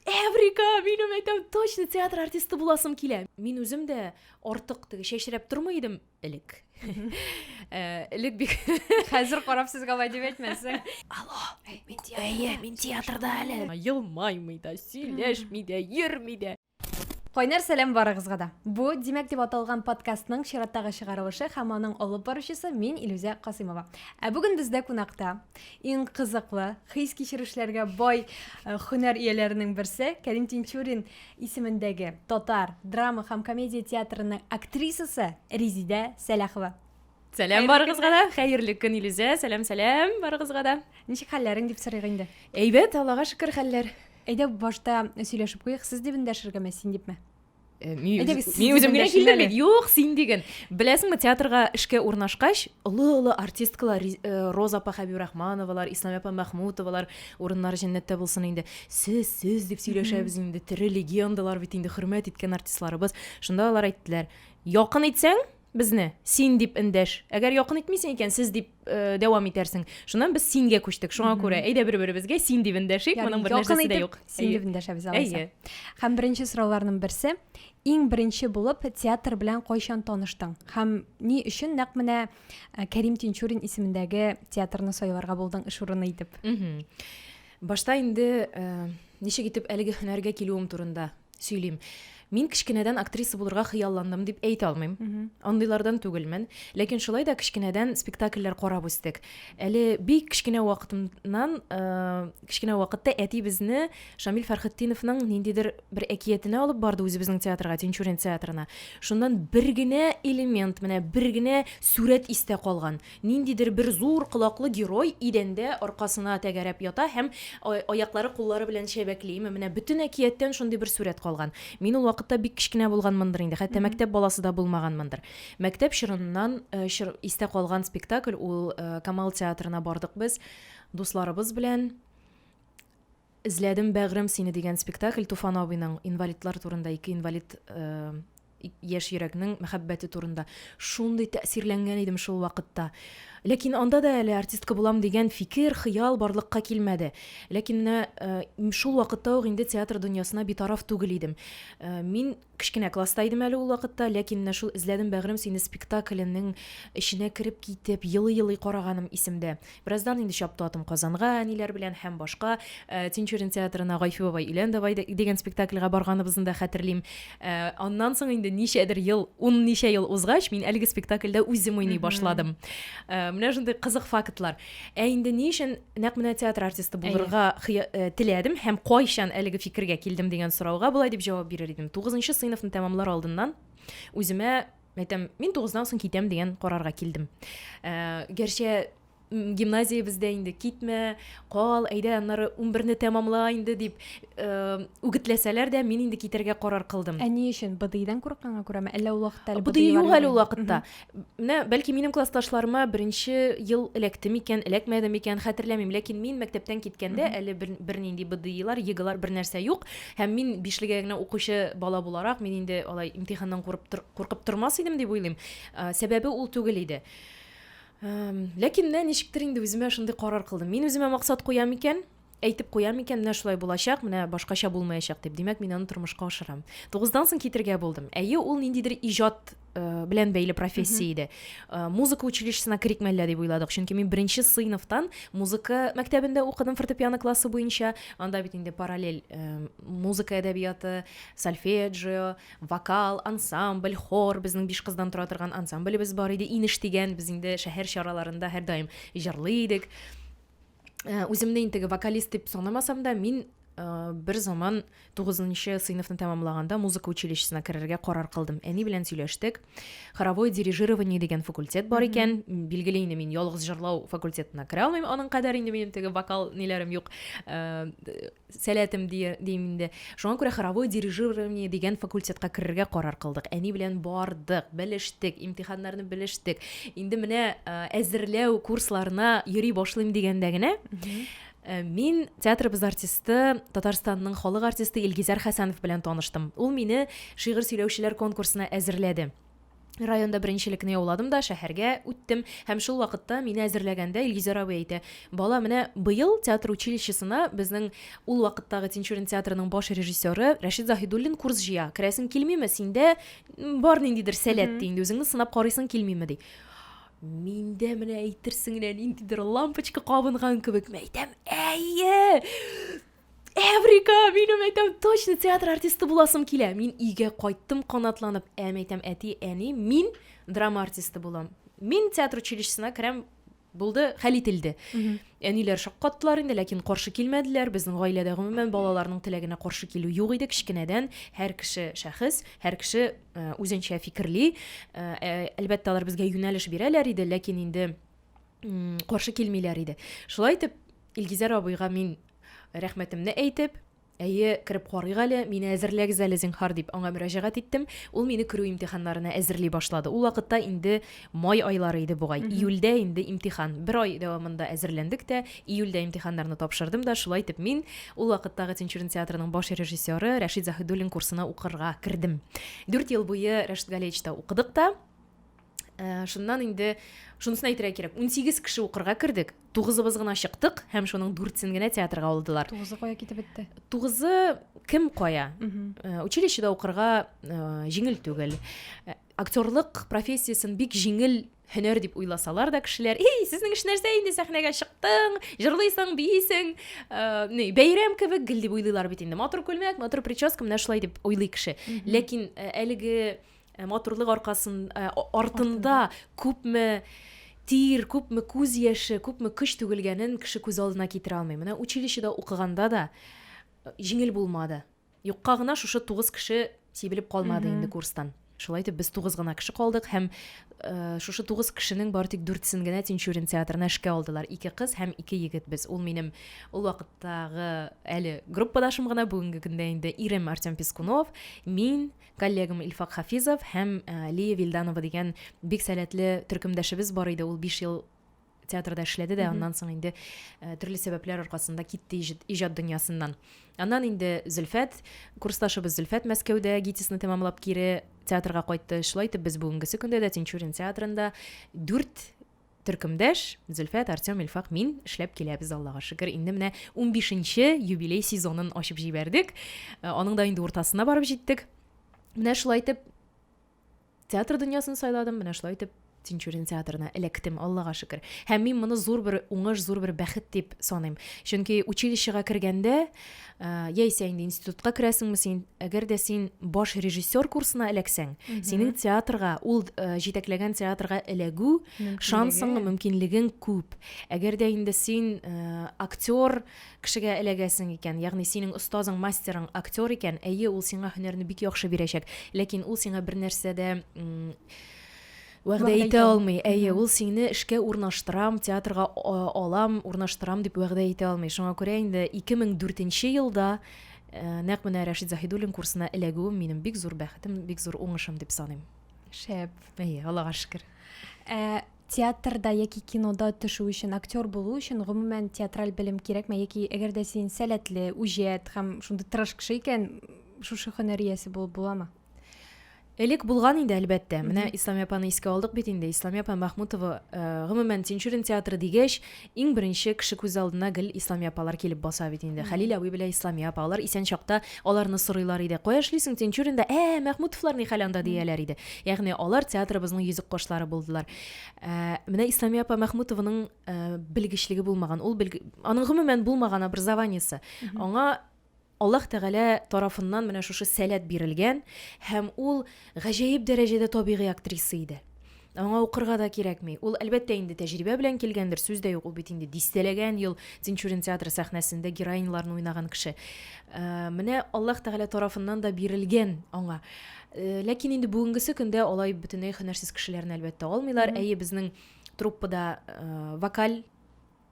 Эврика, минем әйтәм, точно театр артисты буласым килә. Мин үзем дә артык теге чәчрәп тормый идем элек. Элек бик Хәзер карап сезгә вай дип әйтмәсәң. Алло, мин театрда әле. Йылмаймый да, сөйләшми дә, йөрми дә. Кайнар сәлам барыгызга да. Бу Димәк дип аталган подкастның чираттагы чыгарылышы һәм аның алып баручысы мин Илүзә Касыймова. Бүген бездә кунакта иң кызыклы, хис кичерешләргә бай һөнәр ияләренең берсе Кәрим Тинчурин исемендәге татар драма һәм комедия театрының актрисасы Резидә Сәләхова. Сәлам барыгызга да, хәерле көн Илүзә, сәлам барыгызга да. Ничек хәлләрең дип сорыйг инде. Әйбәт, Аллага шөкер хәлләр. Әйдә башта сөйләшеп куйык, сез дип эндәшергәме, син дипме? Мин үзем генә килдем бит. Юк, син диген. Беләсеңме, театрга эшкә урнашкач, олы артисткалар, Роза апа Хәбибрахмановалар, Ислам апа Мәхмүтовалар, урыннары җәннәттә булсын инде. Сез дип сөйләшәбез инде. Тере легендалар бит инде, хөрмәт иткән артистларыбыз. Шунда алар әйттеләр: "Якын итсәң, безне син дип эндәш. Әгәр якын итмисең икән, сез дип дәвам итәрсең." Шуннан без сингә күчтек. Шуңа күрә әйдә бер-беребезгә син дип эндәшик. Моның бер нәрсәсе дә юк. Син дип эндәшәбез алайса. Һәм беренче сорауларның берсе: иң беренче булып театр белән кайчан таныштың? Һәм ни өчен нәкъ менә Кәрим Тинчурин исемендәге театрны сайларга булдың эш урыны итеп? Башта инде ничек итеп әлеге һөнәргә килүем турында сөйлим. Мин кичкенәдән актриса булырга хыялландым дип әйтә алмыйм. Андыйлардан түгелмен, ләкин шулай да кичкенәдән спектакльләр карап үстек. Әле бик кичкенә вакытымнан, кичкенә вакытта әти безне Шамил Фәрхетдиновның ниндидер бер әкиятенә алып барды үзебезнең театрга, Тинчурин театрына. Шуннан бер генә элемент, менә бер генә сүрәт истә калган. Ниндидер бер зур колаклы герой идәндә аркасына тәгәрәп ята һәм аяклары, куллары белән чәбәклиме. Менә бөтен әкияттән шундый бер сүрәт калган. Мин ул вакытта бик кичкенә булганмындыр инде, хәтта мәктәп баласы да булмаганмындыр. Мәктәп чорыннан истә калган спектакль, ул Камал театрына бардык без дусларыбыз белән. Изләдем бәгърем сине дигән спектакль, Туфан абыйның инвалидлар турында, ике инвалид яшь йөрәкнең мәхәббәте турында. Шундый тәэсирләнгән идем шул вакытта. Ләкин анда да әле артистка булам дигән фикер, хыял барлыкка килмәде. Ләкин шул вакытта ук инде театр дөньясына битараф түгел идем. Мин кичкенә класста идем әле ул вакытта, ләкин шул изләдем бәгърем сине спектакленең эченә кирип китеп, йылый караганым исемдә. Бераздан инде чапты атым Казанга, ниләр белән һәм башка Тинчурин театрына Гайфи бабай Илән давай дигән спектакльгә барганыбызны да хәтерлим. Аннан соң инде ничәдер ел, 10 ничә ел узгач, мин әлеге спектакльдә үзем уйный башладым. Менә шундый кызык фактлар. Инде ни өчен нәкъ менә театр артисты булырга теләдем һәм кайчан әлеге фикергә килдем дигән сорауга булай дип җавап бирер идем. 9нчы сыйныфны тәмамлар алдыннан үземә әйтәм, мин 9дан соң китәм дигән карарга килдем. Гәрчә гимназия бездә инде китмә, кал, әйдә аннары 11-не тәмамла инде дип үгетләсәләр дә, мин инде китәргә карар кылдым. Ни өчен? БДИдан курыкканга күрәме? Әллә ул вакытта әле БДИ юк әле ул вакытта. Менә бәлки минем классташларыма беренче ел эләктем икән, эләкмәдем икән, хәтерләмим, ләкин мин мәктәптән киткәндә әле бер нинди БДИлар, ЕГЭлар бер нәрсә юк һәм мин бишлегә генә укучы бала буларак, мин инде алай имтиханнан куркып тормас идем дип уйлыйм. Сәбәбе ул түгел иде. Ләкин ничектер инде үземә шундый карар кылдым. Мин үземә максат куям икән, әйтеп куям икән, менә шулай булачак, менә башкача булмаячак дип. Димәк, мин аны тормышка ашырам. 9дан соң китергә булдым. Әйе, ул ниндидер иҗат белән бәйле профессия иде. Музыка училищесына кирикмәлләр дип уйладык. Чөнки мин беренче сыйныфтан музыка мәктәбендә укыдым, фортепиано классы буенча. Анда бит инде параллель музыка әдәбияты, сольфеджио, вокал, ансамбль, хор, безнең 5 кыздан тора торган ансамблебез бар иде. Инеш дигән, без инде шәһәр чараларында һәр даим җырлый идек. Үземне инде вокалист дип санамасам да, мин бер заман 9нчы сыйныфны тәмамлаганда музыка училищесына керергә карар кылдым. Әни белән сөйләштек. Хоровое дирижирование дигән факультет бар икән. Билгеле инде мин ялгыз җырлау факультетына керә алмыйм. Аның кадәр инде минем теге вокал ниләрем юк. Сәләтем дим инде. Шуңа күрә хоровое дирижирование дигән факультетка керергә карар кылдык. Әни белән бардык, белештек, имтиханнарны белештек. Инде менә әзерләү курсларына йөри башлыйм дигәндә генә мин театрыбыз артисты, Татарстанның халык артисты Илгизәр Хәсәнов белән таныштым. Ул мине шигырь сөйләүчеләр конкурсына әзерләде. районда беренчелекне яуладым да шәһәргә үттем һәм шул вакытта мине әзерләгәндә Илгизар абый әйтә: "Бала, менә быел театр училищесына безнең ул вакыттагы Тинчурин театрының баш режиссеры Рәшит Заһидуллин курс җыя. Керәсең килмиме синдә? Бар ниндидер сәләт инде, үзеңне сынап карыйсың килмиме?" ди. Миндә менә әйтерсең генә ниндидер лампочка кабынган кебек. Мен әйтәм: "Әйе! Эврика, минем әйтәм, точно театр артисты буласым килә." Мин өйгә кайттым канатланып. Әйтәм: "Әти, әни, мин драма артисты булам. Мин театр училищесына керәм." Булды, хәл ителде. Әниләр шаккаттылар инде, ләкин каршы килмәделәр. Безнең гаиләдә гомумән балаларның теләгенә каршы килү юк иде кичкенәдән. Һәр кеше шәхес, һәр кеше үзенчә фикерли. Әлбәттә, алар безгә юнәлеш бирәләр иде, ләкин инде каршы килмиләр иде. Шулай итеп, Илгизар абыйга мин рәхмәтемне әйтеп, әйе, кереп карыйк әле, мине әзерләгез әле зинһар дип аңа мөрәҗәгать иттем. Ул мине керү имтиханнарына әзерли башлады. Ул вакытта инде май айлары иде бугай. Июльдә инде имтихан. Бер ай дәвамында әзерләндек тә, июльдә имтиханнарны тапшырдым да, шулай итеп мин ул вакыттагы Тинчурин театрының баш режиссеры Рәшит Заһидуллин курсына укырга кирдем. 4 ел буе Рәшит Галиевичта укыдык та, шуннан инде шунысын әйтергә кирәк. 18 кеше укырга кирдек. 9-ыбыз гына чыктык һәм шуның 4-сен генә театрга алдылар. 9-ы кая китеп бетте? 9-ы кем кая? Училищеда укырга җиңел түгел. Актерлык профессиясын бик җиңел һөнәр дип уйласалар да кешеләр: "Эй, сезнең эш нәрсә инде, сәхнәгә чыктың, җырлыйсың, биисең, бәйрәм кебек гел" дип уйлыйлар бит инде. Матур күлмәк, матур прическа, менә шулай дип уйлый кеше. Ләкин әлеге матурлык артында күпме тир, күпме күз яше, күпме көч түгелгәнен кеше күз алдына китерә алмый. Менә училищеда укыганда да җиңел булмады. Юкка гына шушы 9 кеше сибелеп калмады инде курстан. Шулай итеп без 9 гына кеше калдык һәм шушы 9 кешенең бары тик 4-сен генә Тинчурин театрына эшкә алдылар. 2 кыз һәм 2 егет без. Ул минем ул вакыттагы әле группадашым гына, бүгенге көндә инде Ирем Артем Пескунов, мин, коллегам Илфак Хафизов һәм Лия Вилданова дигән бик сәләтле төркемдәшебез бар иде. Ул 5 ел театрда эшләде дә, аннан соң инде төрле сәбәпләр аркасында китте иҗат дөньясыннан. Аннан инде Зөлфәт, курсташыбыз Зөлфәт Мәскәүдә ГИТИСны тәмамлап кире театрга кайтты. Шулай итеп без бүгенгесе көндә дә Тинчурин театрында 4 төркемдәш, Зөлфәт, Артем, Илфак, мин эшләп киләбез, Аллага шөкер. Инде менә 15нче юбилей сезонын ачып җибәрдек. Аның да инде уртасына барып җиттек. Менә шулай итеп театр дөньясын сайладым, менә шулай итеп Тинчурин театрына эләктем, Аллага шөкер. Һәм мин моны зур бер уңыш, зур бер бәхет дип саныйм. Чөнки училищега кергәндә, яисә инде институтка керәсеңме син, әгәр дә син баш режиссер курсына эләксәң, синең театрга, ул җитәкләгән театрга эләгү шансың, мөмкинлегең күп. Әгәр дә инде син актер кешегә эләгәсең икән, ягъни синең остазың, мастерың актер икән, әйе, ул сиңа һөнәрне бик яхшы бирәчәк, ләкин ул сиңа бер нәрсәдә вәгъдә итә алмый. Әйе, ул сине эшкә урнаштырам, театрга алам, урнаштырам дип вәгъдә итә алмый. Шуңа күрә инде 2004 елда нәкъ менә Рәшит Заһидуллин курсына эләгүем минем бик зур бәхетем, бик зур уңышым дип саныйм. Шәп. Әйе, Аллага шөкер. Театрда яки кинода төшү өчен, актер булу өчен гомумән театраль белем кирәкме, яки әгәр дә син сәләтле, үҗәт һәм шундый тырыш кеше икән, шушы һөнәр иясе булып буламы? Элек булган инде, әлбәттә. Менә Исламия апаны искә алдык бит инде. Исламия апа Мәхмүтова гомумән Тинчурин театры дигәч, иң беренче кеше күз алдына гел Исламия апалар килеп баса бит инде. Хәлил абый белән Исламия апалар исән чакта аларны сорыйлар иде. Кая эшлисең Тинчуринда? Мәхмүтовлар ни хәл анда дияләр иде. Ягъни алар театрыбызның йөзек кашлары булдылар. Менә Исламия апа Мәхмүтованың белгечлеге булмаган, ул аның гомумән булмаган образованиесе. Аңа Аллаһ Тәгалә тарафыннан менә шушы сәләт бирелгән һәм ул гаҗәеп дәрәҗәдә табигый актриса иде. Аңа укырга да кирәкми. Ул әлбәттә инде тәҗрибә белән килгәндер, сүз дә юк, ул бит инде дистәләгән ел Тинчурин театры сәхнәсендә героиньларны уйнаган кеше. Менә Аллаһ Тәгалә тарафыннан да бирелгән аңа. Ләкин инде бүгенгесе көндә алай бөтенләй һөнәрсез кешеләрне әлбәттә алмыйлар. Әйе, безнең труппада вокаль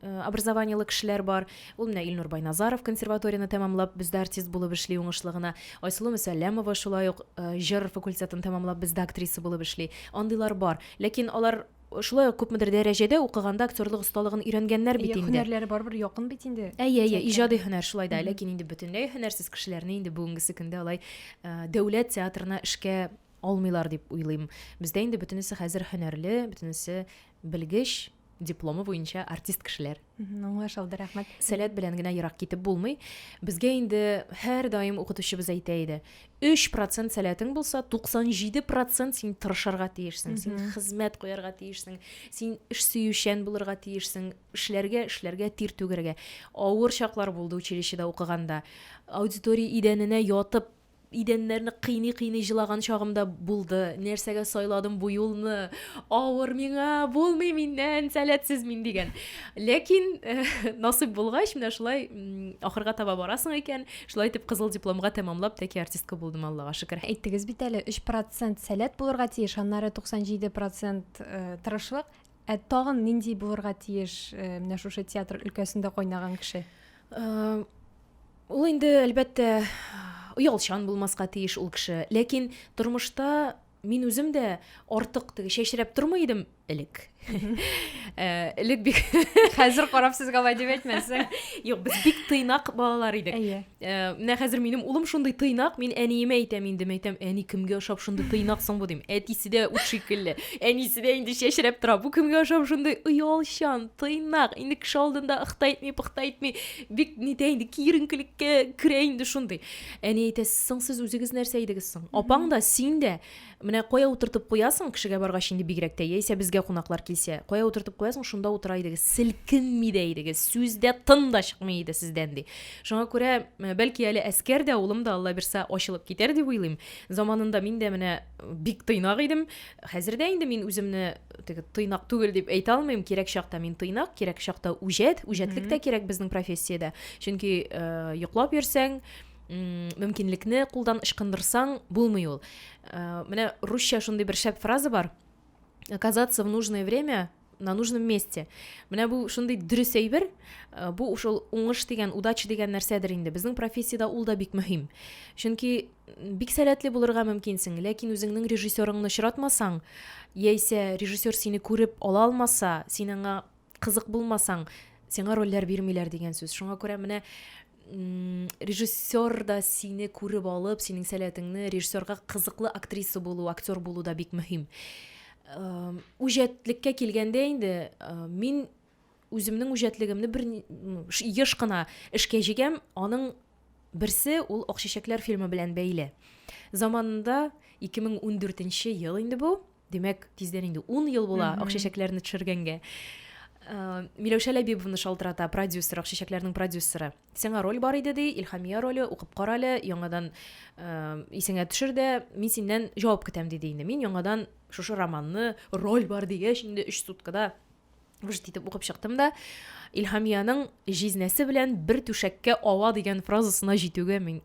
образованиялы кешеләр бар. Ул менә Илнур Байназаров консерваторияны тәмамлап, бездә артист булып эшли уңышлыгына. Айсылу Мөсәлләмова шулай ук җыр факультетын тәмамлап, бездә актриса булып эшли. Андыйлар бар. Ләкин алар шулай ук күпмедер дәрәҗәдә укыганда актерлык осталыгын өйрәнгәннәр бит инде. Һөнәрләре бар, бер якын бит инде. Әйе, иҗади һөнәр шулай да. Ләкин инде бөтенләй һөнәрсез кешеләрне инде бүгенгесе көндә алай дәүләт театрына эшкә алмыйлар дип уйлыйм. Бездә инде бөтенесе хәзер һөнәрле, бөтенесе белгеч, дипломы буенча артист кешеләр. Аңлашылды, рәхмәт. Сәләт белән генә ерак китеп булмый. Безгә инде һәр даим укытучыбыз әйтә иде. 3% сәләтең булса, 97% син тырышырга тиешсең, син хезмәт куярга тиешсең, син эш сөючән булырга тиешсең, эшләргә тир түгәргә. Авыр чаклар булды училищеда укыганда. Аудитория идәненә ятып идәннәрне кыйный җылаган чагымда булды. Нәрсәгә сайладым бу юлны? Авыр миңа, булмый миннән, сәләтсез мин дигән. Ләкин насыйп булгач, менә шулай ахырга таба барасың икән, шулай итеп кызыл дипломга тәмамлап, тәки артистка булдым, Аллага шөкер. Әйттегез бит әле 3% сәләт булырга тиеш, аннары 97% тырышлык. Тагын нинди булырга тиеш менә шушы театр өлкәсендә кайнаган кеше? Ул инде әлбәттә уялчан булмаска тиеш ул кеше. Ләкин тормышта мин үзем дә артык теге чәчрәп тормый идем элек. Элек бик Хәзер карап сезгә вай дип әйтмәсең. Юк, без бик тыйнак балалар идек. Әйе. Менә хәзер минем улым шундый тыйнак, мин әниемә әйтәм инде, әйтәм, әни кемгә ошап шундый тыйнаксың бу дим. Әтисе дә ут шикелле, әнисе дә инде чәчрәп тора. Бу кемгә ошап шундый уялчан, тыйнак, инде кеше алдында пыхтайтмый, бик нитә инде киеренкелеккә керә инде шундый. Әни әйтә, сез үзегез нәрсә идегез соң? Апаң да, син дә менә кая утыртып куясың, кешегә баргач инде бигрәк тә, яисә безгә кунаклар килсә, кая утыртып куясың, шунда утыра идегез, селкенми дә идегез, сүздә тын да чыкмый иде сездән ди. Шуңа күрә, бәлки әле әскәр дә, улым да, Алла бирсә, ачылып китәр дип уйлыйм. Заманында мин дә менә бик тыйнак идем. Хәзер дә инде мин үземне теге тыйнак түгел дип әйтә алмыйм. Кирәк чакта мин тыйнак, кирәк чакта үҗәтлек тә кирәк безнең профессиядә. Чөнки йоклап йөрсәң, мөмкинлекне кулдан ышкындырсаң булмый ул. Менә русча шундый бер шәп фраза бар. Оказаться в нужное время на нужном месте. Менә бу шундый дөрес әйбер. Бу ушул уңыш дигән, удача дигән нәрсәдер инде. Безнең профессиядә ул да бик мөһим. Чөнки бик сәләтле булырга мөмкинсең, ләкин үзеңнең режиссерыңны очратмасаң, яисә режиссер сине күреп ала алмаса, син аңа кызык булмасаң, сиңа рольләр бирмиләр дигән сүз. Шуңа күрә менә режиссер да сине күреп алып, синең сәләтеңне, режиссерга кызыклы актриса булу, актер булу да бик мөһим. Үҗәтлеккә килгәндә инде мин үземнең үҗәтлегемне бер еш кына эшкә җигәм, аның берсе ул Акчачәкләр фильмы белән бәйле. Заманында 2014 ел инде бу. Димәк, тиздән инде 10 ел була Акчачәкләрне төшергәнгә. Миләүшә Ләбибовны шалтырата, продюсер, Акчачәкләрнең продюсеры. Сиңа роль бар иде ди, Илһамия роле, укып кара әле, яңадан исеңә төшер дә, мин синнән җавап көтәм диде инде. Мин яңадан шушы романны, роль бар дигәч, инде 3 суткада вжит итеп укып чыктым да, Илһамияның җизнәсе белән бер түшәккә ава дигән фразасына җитүгә мин,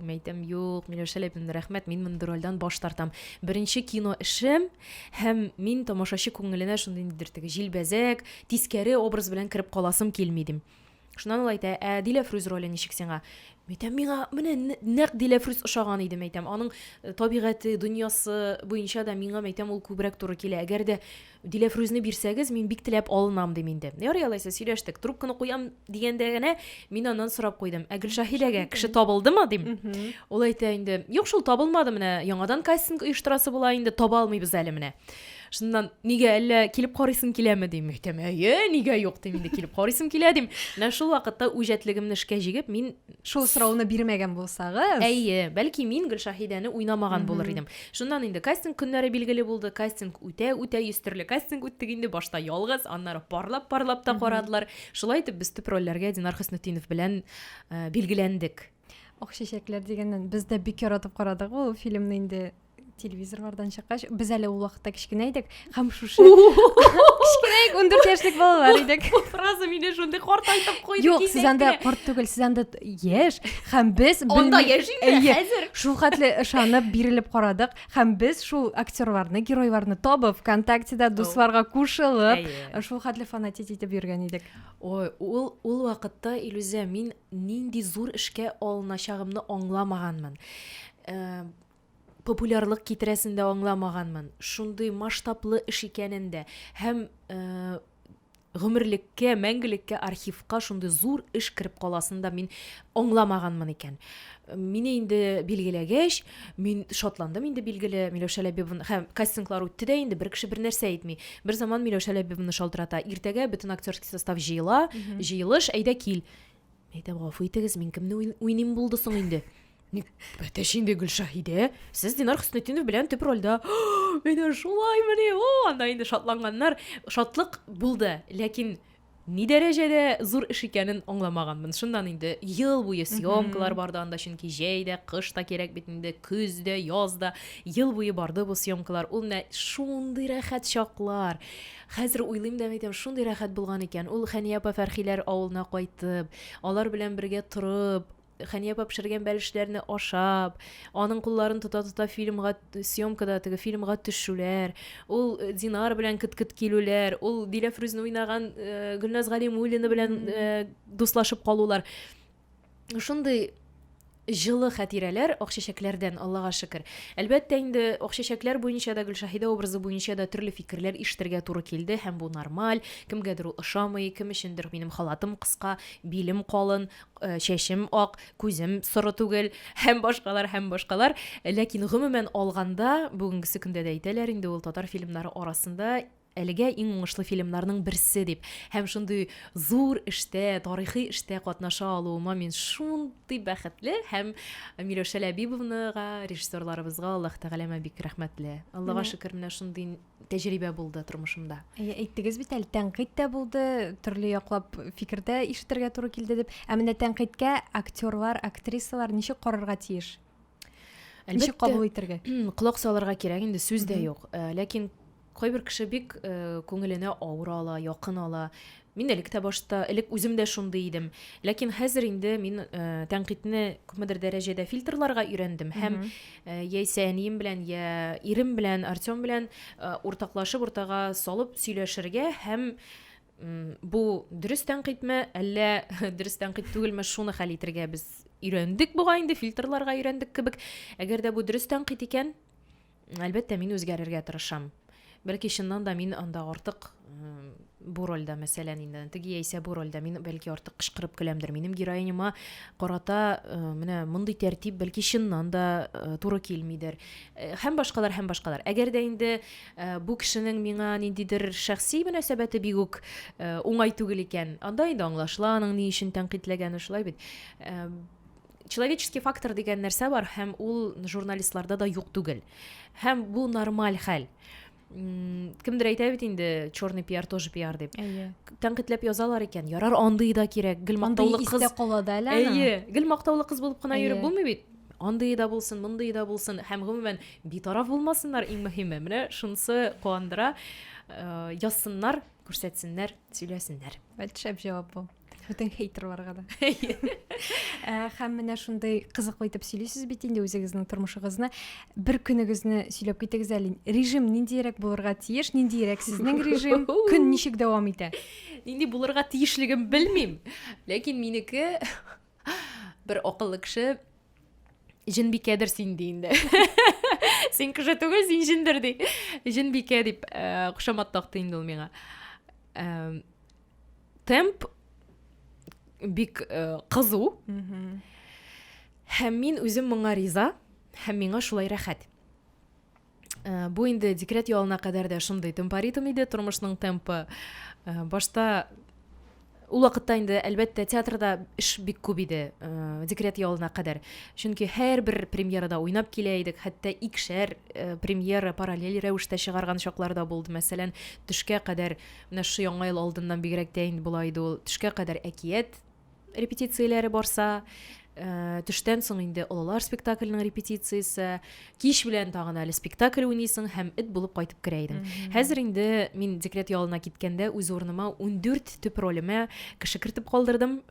мәйтәм, юк, Миләүшә Ләбибовна, рәхмәт, мин мондый рольдән баш тартам. Беренче кино эшем, һәм мин тамашачы күңеленә шундый теге җилбәзәк, тискәре образ белән кереп каласым килми дим. Шуннан ул әйтә, Дилә Фрүз роле ничек сиңа? Мәйтәм, миңа менә нәкъ Дилә Фрүз ошаган иде, мәйтәм. Аның табигате, дөньясы буенча да миңа, мәйтәм, ул күбрәк туры килә. Әгәр дә Дилә Фрүзне бирсәгез, мин бик теләп алынам дим инде. Ярый, алайса сөйләштек. Трубканы куям дигәндә генә мин аннан сорап куйдым. Гөлшәһидәгә кеше табылдымы дим. Ул әйтә инде, юк, шул табылмады, менә яңадан кастинг оештырасы була инде, таба алмыйбыз әле менә. Шуннан, нигә әллә килеп карыйсың киләме дим. Әйтәм, нигә юк дим инде, килеп карыйсым килә дим. Менә шул вакытта үҗәтлегемне эшкә җигеп, мин шул сорауны бирмәгән булсагыз, бәлки мин Гөлшәһидәне уйнамаган булыр идем. Шуннан инде кастинг көннәре билгеле булды. Кастинг үтә йөстерле кастинг үттек инде, башта ялгыз, аннары парлап та карадылар. Шулай итеп без төп рольләргә Динар Хөснетдинов белән билгеләндек. Акчачәкләр дигәннән без дә бик яратып карадык ул фильмны инде. Телевизорлардан чыккач, без әле ул вакытта кичкенә идек, һәм шушы кичкенә 14 яшьлек балалар идек. Фраза мине шундый картайтып куйды. Юк, сез анда карт түгел, сез анда яшь, һәм без анда яшь инде хәзер. Шул хәтле ышанып бирелеп карадык, һәм без шул актерларны, геройларны табып, ВКонтактеда дусларга кушылып, шул хәтле фанатить итеп йөргән идек. Ул вакытта Илүзә, мин нинди зур эшкә алыначагымны аңламаганмын. Популярлык китерәсен дә аңламаганмын. Шундый масштаблы эш икәнен дә. Һәм гомерлеккә, мәңгелеккә архивка шундый зур эш кирип каласын да мин аңламаганмын икән. Мине инде билгеләгәч, мин шатландым инде билгеле Миләүшә Ләбибовна һәм кастинглар үтте дә инде бер кеше бер нәрсә әйтми. Бер заман Миләүшә Ләбибовна шалтырата. Иртәгә бөтен актерский состав җыела, җыелыш, әйдә кил. Әйдә гафу итегез, мин кемне уйныйм булды соң инде. Ник бәтәш инде Гөлшаһидә, сез Динар Хөснетдинов белән төп рольдә. Менә шулаймыни, анда инде шатланганнар, шатлык булды, ләкин ни дәрәҗәдә зур эш икәнен аңламаганмын. Шуннан инде ел буе съемкалар барды анда, чөнки җәй дә, кыш та кирәк бит инде, көз дә, яз да, ел буе барды бу съемкалар. Ул менә шундый рәхәт чаклар. Хәзер уйлыйм да әйтәм, шундый рәхәт булган икән. Ул Хәния апа Фәрхиләр авылына кайтып, алар белән бергә торып, Хәния апа пешергән бәлешләрне ашап, аның кулларын тота-тота фильмга, съемкада теге фильмга төшүләр, ул Динар белән кыт-кыт килүләр, ул Дилә Фрүзне уйнаган Гөлназ Галимуллина белән дуслашып калулар. Шундый җылы хәтирәләр Акчәчәкләрдән, Аллага шөкер. Әлбәттә инде Акчәчәкләр буенча да, Гөлшаһидә образы буенча да төрле фикерләр ишетергә туры килде һәм бу нормаль. Кемгәдер ул ошамый, кем өчендер минем халатым кыска, билем калын, чәчем ак, күзем соры түгел һәм башкалар. Ләкин гомумән алганда, бүгенгесе көндә дә әйтәләр инде ул татар фильмнары арасында әлегә иң уңышлы фильмнарның берсе дип. Һәм шундый зур эштә, тарихи эштә катнаша алуыма мин шундый бәхетле һәм Миләүшә Ләбибовнага, режиссерларыбызга Аллаһ Тәгаләмә бик рәхмәтле. Аллага шөкер, менә шундый тәҗрибә булды тормышымда. Әйттегез бит әле, тәнкыйть тә булды, төрле яклап фикердә ишетергә туры килде дип. Ә менә тәнкыйтькә актерлар, актрисалар ничек карарга тиеш? Ничек кабул итәргә? Колак салырга кирәк, инде сүз дә юк. Ләкин кайбер кеше бик күңеленә авыр ала, якын ала. Мин элек тә башта, элек үзем дә шундый идем. Ләкин хәзер инде мин тәнкыйтьне күпмедер дәрәҗәдә фильтрларга өйрәндем һәм яисә әнием белән, я ирем белән, Артем белән уртаклашып, уртага салып сөйләшергә һәм бу дөрес тәнкыйтьме, әллә дөрес тәнкыйть түгелме, шуны хәл итәргә без өйрәндек буга инде, фильтрларга өйрәндек кебек. Әгәр дә бу дөрес тәнкыйть икән, әлбәттә мин үзгәрергә тырышам. Бәлки чыннан да мин анда артык бу рольдә, мәсәлән, инде теге яисә бу рольдә мин бәлки артык кычкырып көләмдер. Минем героиняма карата менә мондый тәртип бәлки чыннан да туры килмидер. Һәм башкалар. Әгәр дә инде бу кешенең миңа ниндидер шәхси мөнәсәбәте бик үк уңай түгел икән, анда инде аңлашыла аның ни өчен тәнкыйтьләгәне, шулай бит. Человеческий фактор дигән нәрсә бар һәм ул журналистларда да юк түгел. Һәм бу нормаль хәл. Кемдер әйтә бит инде, черный пиар тоже пиар дип. Тәнкыйтьләп язалар икән, ярар андый да кирәк. Гел мактаулы кыз. Андый истә кала да әле. Гел мактаулы кыз булып кына йөреп булмый бит. Андый да булсын, мондый да булсын. Һәм гомумән битараф булмасыннар, иң мөһиме. Менә шунысы куандыра. Язсыннар, күрсәтсеннәр, сөйләсеннәр. Шәп җавап бу. Бүтән хейтерларга да. Һәм менә шундый кызыклы итеп сөйлисез бит инде үзегезнең тормышыгызны. Бер көнегезне сөйләп китегез әле. Режим ниндирәк булырга тиеш, ниндирәк сезнең режим, көн ничек дәвам итә? Нинди булырга тиешлеген белмим. Ләкин минеке бер акыллы кеше Җенбикәдер син ди инде. Син кеше түгел, син җиндер ди. Җенбикә дип кушамат такты инде ул миңа. Темп бик кызу. Һәм мин үзем моңа риза, һәм миңа шулай рәхәт. Бу инде декрет ялына кадәр дә шундый темпоритм иде, тормышның темпы. Башта ул вакытта инде әлбәттә театрда эш бик күп иде, декрет ялына кадәр. Чөнки һәрбер премьерада уйнап килә идек, хәтта икшәр премьера параллель рәвештә чыгарган чакларда булды. Мәсәлән, төшкә кадәр, менә шу яңа ел алдыннан бигрәк тә инде була иде ул. Төшкә кадәр әкият репетицияләре барса, төштән соң инде олылар спектакльнең репетициясе, кич белән тагын әле спектакль уйныйсың һәм эт булып кайтып керә идең. Хәзер инде мин декрет ялына киткәндә үз урыныма 14 төп ролемә кеше кертеп калдырдым.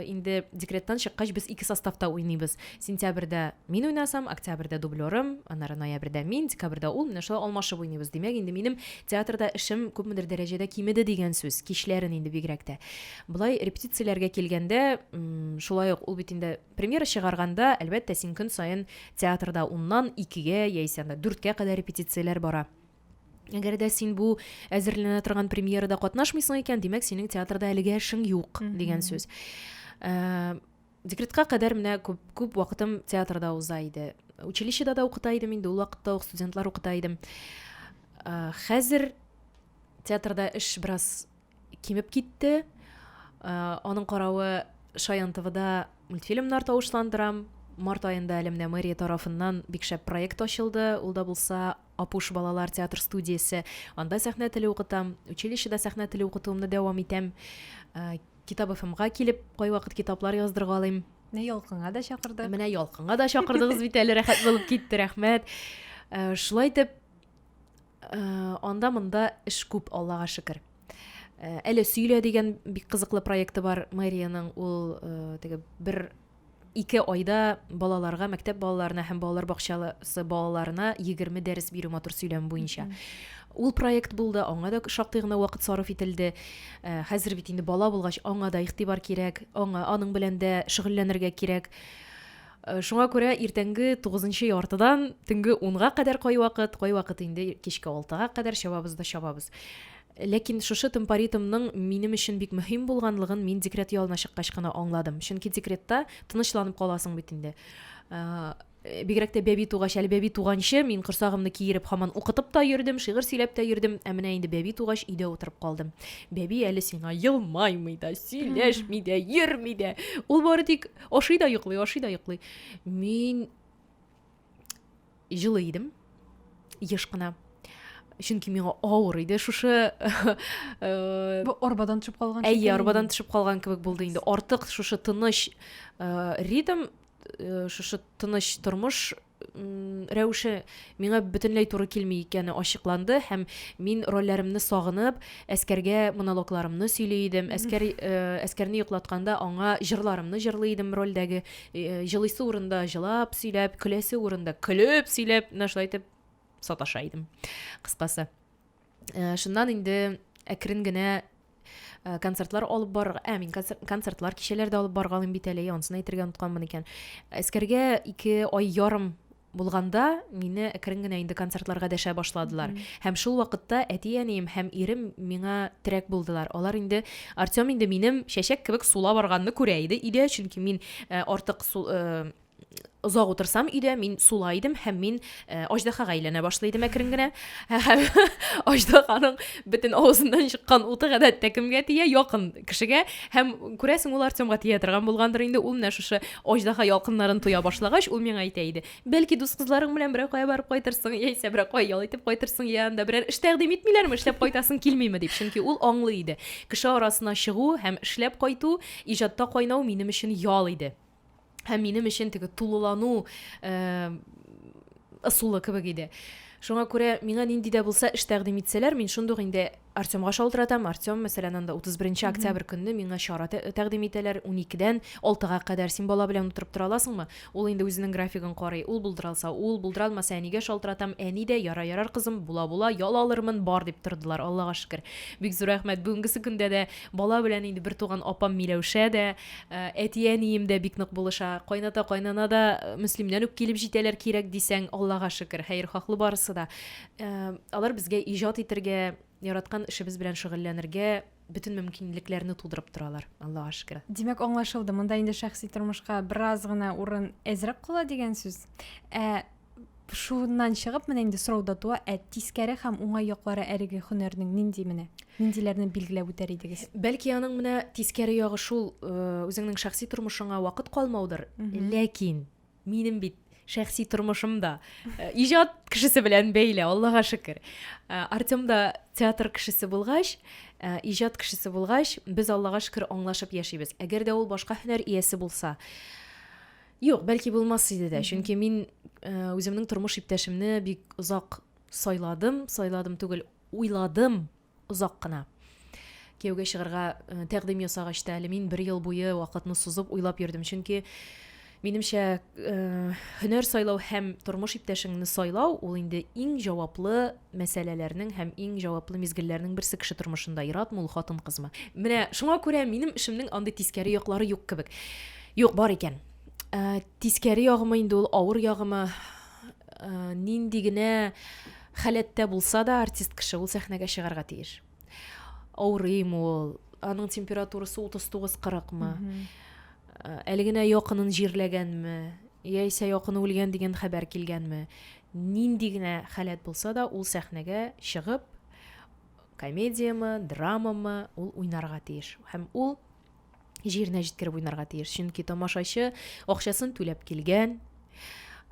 Инде декреттан чыккач без ике составта уйныйбыз. Сентябрьдә мин уйнасам, октябрьдә дублерым, аннары ноябрьдә мин, декабрьдә ул, менә шулай алмашып уйныйбыз. Димәк, инде минем театрда эшем күпмедер дәрәҗәдә кимеде дигән сүз, кичләрен инде бигрәк тә. Булай репетицияләргә килгәндә, шулай ук ул бит премьера чыгарганда, әлбәттә, син көн сайын театрда 10-нан 2-гә яисә 4-кә кадәр репетицияләр бара. Әгәр дә син бу әзерләнә торган премьерада катнашмыйсың икән, димәк синең театрда әлегә эшең юк дигән сүз. Декретка кадәр менә күп вакытым театрда уза иде. Училищеда да укыта идем инде, ул вакытта ук студентлар укыта идем. Хәзер театрда эш бераз кимеп китте. Аның каравы Шаян ТВда мультфильмнар тавышландырам. Март айында әлемдә мэрия тарафыннан бик шәп проект ачылды. Ул да булса Апуш балалар театр студиясе. Анда сәхнә теле укытам. Училищеда сәхнә теле укытуымны дәвам итәм. Китап ФМга килеп, кай вакыт китаплар яздыргалыйм. Менә ялкынга да чакырды. Менә ялкынга да чакырдыгыз бит әле, рәхәт булып китте, рәхмәт. Шулай итеп, анда-монда эш күп, Аллага шөкер. Әле сөйлә дигән бик кызыклы проекты бар мэрияның. Ул теге 1-2 айда балаларга, мәктәп балаларына һәм балалар бакчасы балаларына 20 дәрес бирү матур сөйләм буенча. Ул проект булды, аңа да шактый гына вакыт сарыф ителде. Хәзер бит инде бала булгач, аңа да игътибар кирәк, аның белән дә шөгыльләнергә кирәк. Шуңа күрә иртәнге 9-нчы яртыдан төнге 10-га кадәр кай вакыт инде кичке 6-га кадәр чабабыз. Ләкин шушы темпоритмның минем өчен бик мөһим булганлыгын мин декрет ялына чыккач кына аңладым. Чөнки декретта тынычланып каласың бит инде. Бигрәк тә бәби тугач, әле бәби туганчы мин корсагымны киереп һаман укытып та йөрдем, шигырь сөйләп тә йөрдем, ә менә инде бәби тугач өйдә утырып калдым. Бәби әле сиңа елмаймый да, сөйләшми дә, йөрми дә. Ул бары тик ашый да йоклый. Мин җылы идем, еш кына. Чөнки миңа авыр иде шушы Бу арбадан төшеп калган. Әйе, арбадан төшеп калган кебек булды инде. Артык шушы тыныч ритм, шушы тыныч тормыш рәвеше миңа бөтенләй туры килми икәне ачыкланды һәм мин рольләремне сагынып, әскәргә монологларымны сөйли идем. Әскәрне йоклатканда аңа җырларымны җырлый идем рольдәге. Җылыйсы урында җылап сөйләп, көләсе урында көлеп сөйләп, шулай итеп саташа идем. Кыскасы. Шуннан инде әкрен генә концертлар алып барырга, мин концертлар кичәләрдә алып баргалым бит әле, ансын әйтергә онытканмын икән. Әскәргә 2 ай ярым булганда мине әкрен генә инде концертларга дәшә башладылар. Һәм шул вакытта әти-әнием һәм ирем миңа терәк булдылар. Алар инде Артем инде минем шәшәк кебек сула барганны күрә иде, чөнки мин артык озак утырсам өйдә, мин сула идем һәм мин аждахага әйләнә башлыйдым әкрен генә. Аждаханың бөтен авызыннан чыккан уты гадәттә кемгә тия? Якын кешегә. Һәм күрәсең, ул Артемга тия торган булгандыр инде. Ул менә шушы аждаха ялкыннарын туя башлагач, ул миңа әйтә иде: "Бәлки дус кызларың белән берәр кая барып кайтырсың, яисә берәр кая ял итеп кайтырсың, янда берәр эш тәкъдим итмиләрме, эшләп кайтасың килмиме?" дип. Чөнки ул аңлый иде. Кеше арасына чыгу һәм эшләп кайту, иҗатта кайнау минем өчен ял иде. Һәм минем өчен теге тулылану ысулы кебек иде. Шуңа күрә миңа нинди дә булса эш тәкъдим итсәләр, мин шундук инде Артемга шалтыратам. Артем, мәсәлән, анда 31 октябрь көнне миңа чара тәкъдим итәләр. 12-дән 6-га кадәр син бала белән утырып тора аласыңмы? Ул инде үзенең графигын карый. Ул булдыралса, ул булдыралмаса, әнигә шалтыратам. Әни дә ярар кызым, була, ял алырмын, бар дип тордылар. Аллага шөкер. Бик зур рәхмәт. Бүгенгесе көндә дә бала белән инде бер туган апам Миләүшә дә, әти-әнием дә бик нык булыша. Кайната да Мөслимнән үк килеп җитәләр кирәк дисәң, Аллага шөкер. Хәер хаклы барысы да. Алар безгә иҗат итәргә, яраткан эшебез белән шөгыльләнергә бөтен мөмкинлекләрне тудырып торалар. Аллага шөкер. Димәк, аңлашылды. Монда инде шәхси тормышка бераз гына урын әзрәк кала дигән сүз. Шуннан чыгып, менә инде сорауда туа, тискәре һәм уңай яклары әлеге һөнәрнең ниндиләрне билгеләп үтәр идегез? Бәлки аның менә тискәре ягы шул, үзеңнең шәхси тормышыңа вакыт калмаудыр. Ләкин минем бит шәхси тормышымда иҗат кешесе белән бәйле, Аллага шөкер. Артем да театр кешесе булгач, иҗат кешесе булгач, без Аллага шөкер аңлашып яшибез. Әгәр дә ул башка һөнәр иясе булса, юк, бәлки булмас иде дә. Чөнки мин үземнең тормыш иптәшемне бик озак сайладым түгел, уйладым озак кына. Кияүгә чыгарга тәкъдим ясагач та әле мин 1 ел буе вакытны сузып уйлап йөрдем. Чөнки минемчә һөнәр сайлау һәм тормыш иптәшеңне сайлау ул инде иң җаваплы мәсьәләләрнең һәм иң җаваплы мизгелләрнең берсе кеше тормышында. Иратмы ул хатын-кызмы? Менә шуңа күрә минем эшемнең андый тискәре яклары юк кебек. Юк, бар икән. Тискәре ягымы инде ул авыр ягымы, нинди генә халәттә булса да артист кеше ул сәхнәгә чыгарга тиеш. Авырыймы ул, аның температурасы 39-40-мы, әле генә якынын җирләгәнме, яисә якыны үлгән дигән хәбәр килгәнме, нинди генә халәт булса да ул сәхнәгә чыгып, комедиямы, драмамы ул уйнарга тиеш. Һәм ул җиренә җиткереп уйнарга тиеш. Чөнки тамашачы акчасын түләп килгән,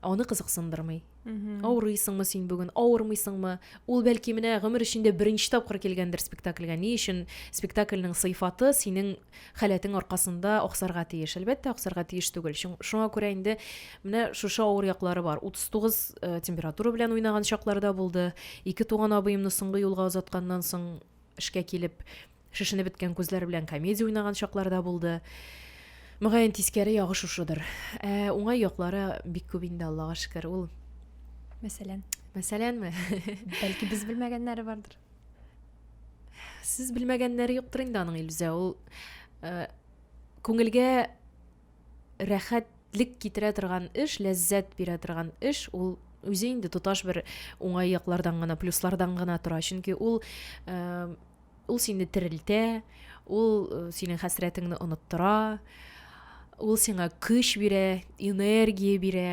аны кызыксындырмый. Авырыйсыңмы син бүген, авырмыйсыңмы? Ул бәлки менә гомер эчендә беренче тапкыр килгәндер спектакльгә. Ни өчен спектакльнең сыйфаты синең халәтең аркасында аксарга тиеш. Әлбәттә, аксарга тиеш түгел. Шуңа күрә инде менә шушы авыр яклары бар. 39 температура белән уйнаган чакларда булды. 2 туган абыемны соңгы юлга озатканнан соң эшкә килеп, шешенеп беткән күзләр белән комедия уйнаган чакларда булды. Мөгаен тискәре ягы шушыдыр. Уңай яклары бик күп инде, Аллага шөкер. Ул Мәсәләнме? Бәлки без белмәгәннәре бардыр. Сез белмәгәннәре юктыр инде аның, Илүзә. Ул күңелгә рәхәтлек китерә торган эш, ләззәт бирә торган эш, ул үзе инде тоташ бер уңай яклардан гына, плюслардан гына тора. Чөнки ул сине терелтә, ул синең хәсрәтеңне оныттыра, ул сиңа көч бирә, энергия бирә.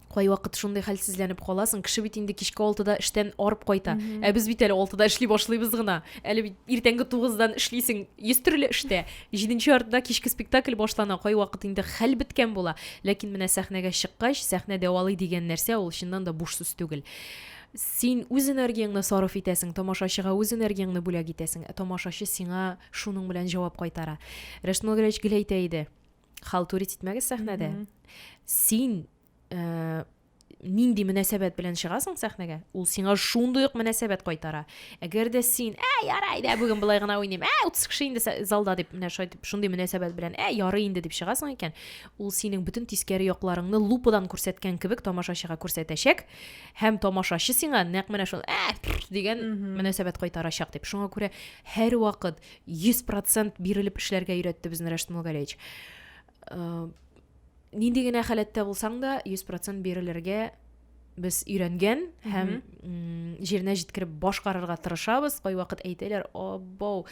Кай вакыт шундый хәлсезләнеп каласың, кеше бит инде кичке 6-да эштән арып кайта. Без бит әле 6-да эшли башлыйбыз гына. Әле бит иртәнге 9-дан эшлисең 100 төрле эштә. 7-нче артта кичке спектакль башлана, кай вакыт инде хәл беткән була. Ләкин менә сәхнәгә чыккач, сәхнәдә валый дигән нәрсә ул чыннан да буш сүз түгел. Син үз энергияңны сарыф итәсең, тамашачыга үз энергияңны бүләк итәсең. Тамашачы сиңа шуның белән җавап кайтара. Рәшмәл Гәрәч гел әйтә иде. Халтурит итмәгез сәхнәдә. Син нинди мөнәсәбәт белән чыгасың сәхнәгә, ул сиңа шундый ук мөнәсәбәт кайтара. Әгәр дә син, ярый да, бүген былай гына уйныйм, 30 кеше инде залда дип, менә шундый мөнәсәбәт белән, ярый инде дип чыгасың икән, ул синең бүтән тискәре якларыңны лупадан күрсәткән кебек тамашачыга күрсәтәчәк, һәм тамашачы сиңа нәкъ менә шул дигән мөнәсәбәт кайтарачак дип. Шуңа күрә һәр вакыт 100% бирелеп эшләргә өйрәтте безне Рәшмәл Гәрәч. Нинди генә халәттә булсаң да 100% бирелергә без өйрәнгән һәм җиренә җиткереп башкарырга тырышабыз. Кай вакыт әйтәләр, "Абау,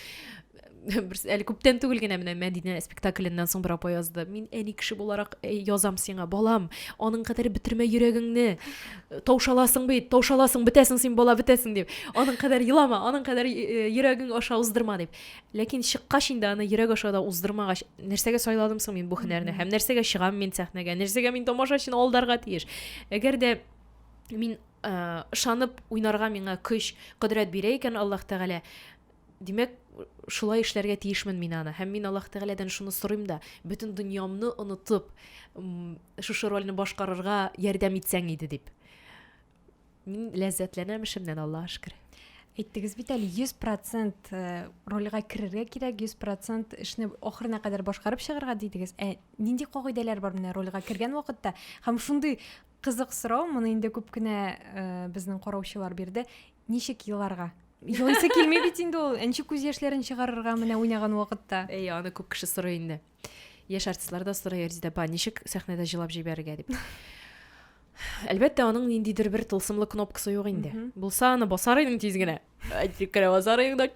әле күптән түгел генә менә Мәдинә спектакленнән соң бер апа язды. Мин әни кеше буларак язам сиңа, балам, аның кадәр бетермә йөрәгеңне. Таушаласың бит, таушаласың, бетәсең син бала, бетәсең" дип. Аның кадәр елама, аның кадәр йөрәгең аша уздырма дип. Ләкин чыккач инде аны йөрәк аша да уздырмагач, нәрсәгә сайладым соң мин бу һөнәрне? Һәм нәрсәгә чыгам мин сәхнәгә? Нәрсәгә мин тамашачыны алдарга тиеш? Әгәр дә мин ышанып уйнарга миңа көч, кодрәт бирә икән Аллаһ Тәгалә, димәк, шулай эшләргә тиешмен мин аны. Һәм мин Аллаһ Тәгаләдән шуны сорыйм да, бөтен дөньямны онытып, шушы рольне башкарырга ярдәм итсәң иде дип. Мин ләззәтләнәм эшемнән, Аллаһка шөкер. Әйттегез бит әле 100% рольгә керергә кирәк, 100% эшне ахырына кадәр башкарып чыгарга дидегез. Нинди кагыйдәләр бар менә рольгә кергән вакытта? Һәм шундый кызык сорау, моны инде күп кенә безнең караучылар бирде. Ничек елларга? Елыйсы килмәй бит инде ул. Энче күз яшьләрен чыгарырга менә уйнаган вакытта. Аны күп кеше сорый инде. Яшь артистлар да сорый, Резидә, ничек сәхнәдә җылап җибәрергә дип. Әлбәттә, аның ниндидер бер тылсымлы кнопкасы юк инде. Булса, аны басар идең тиз генә. Кирә басар идең да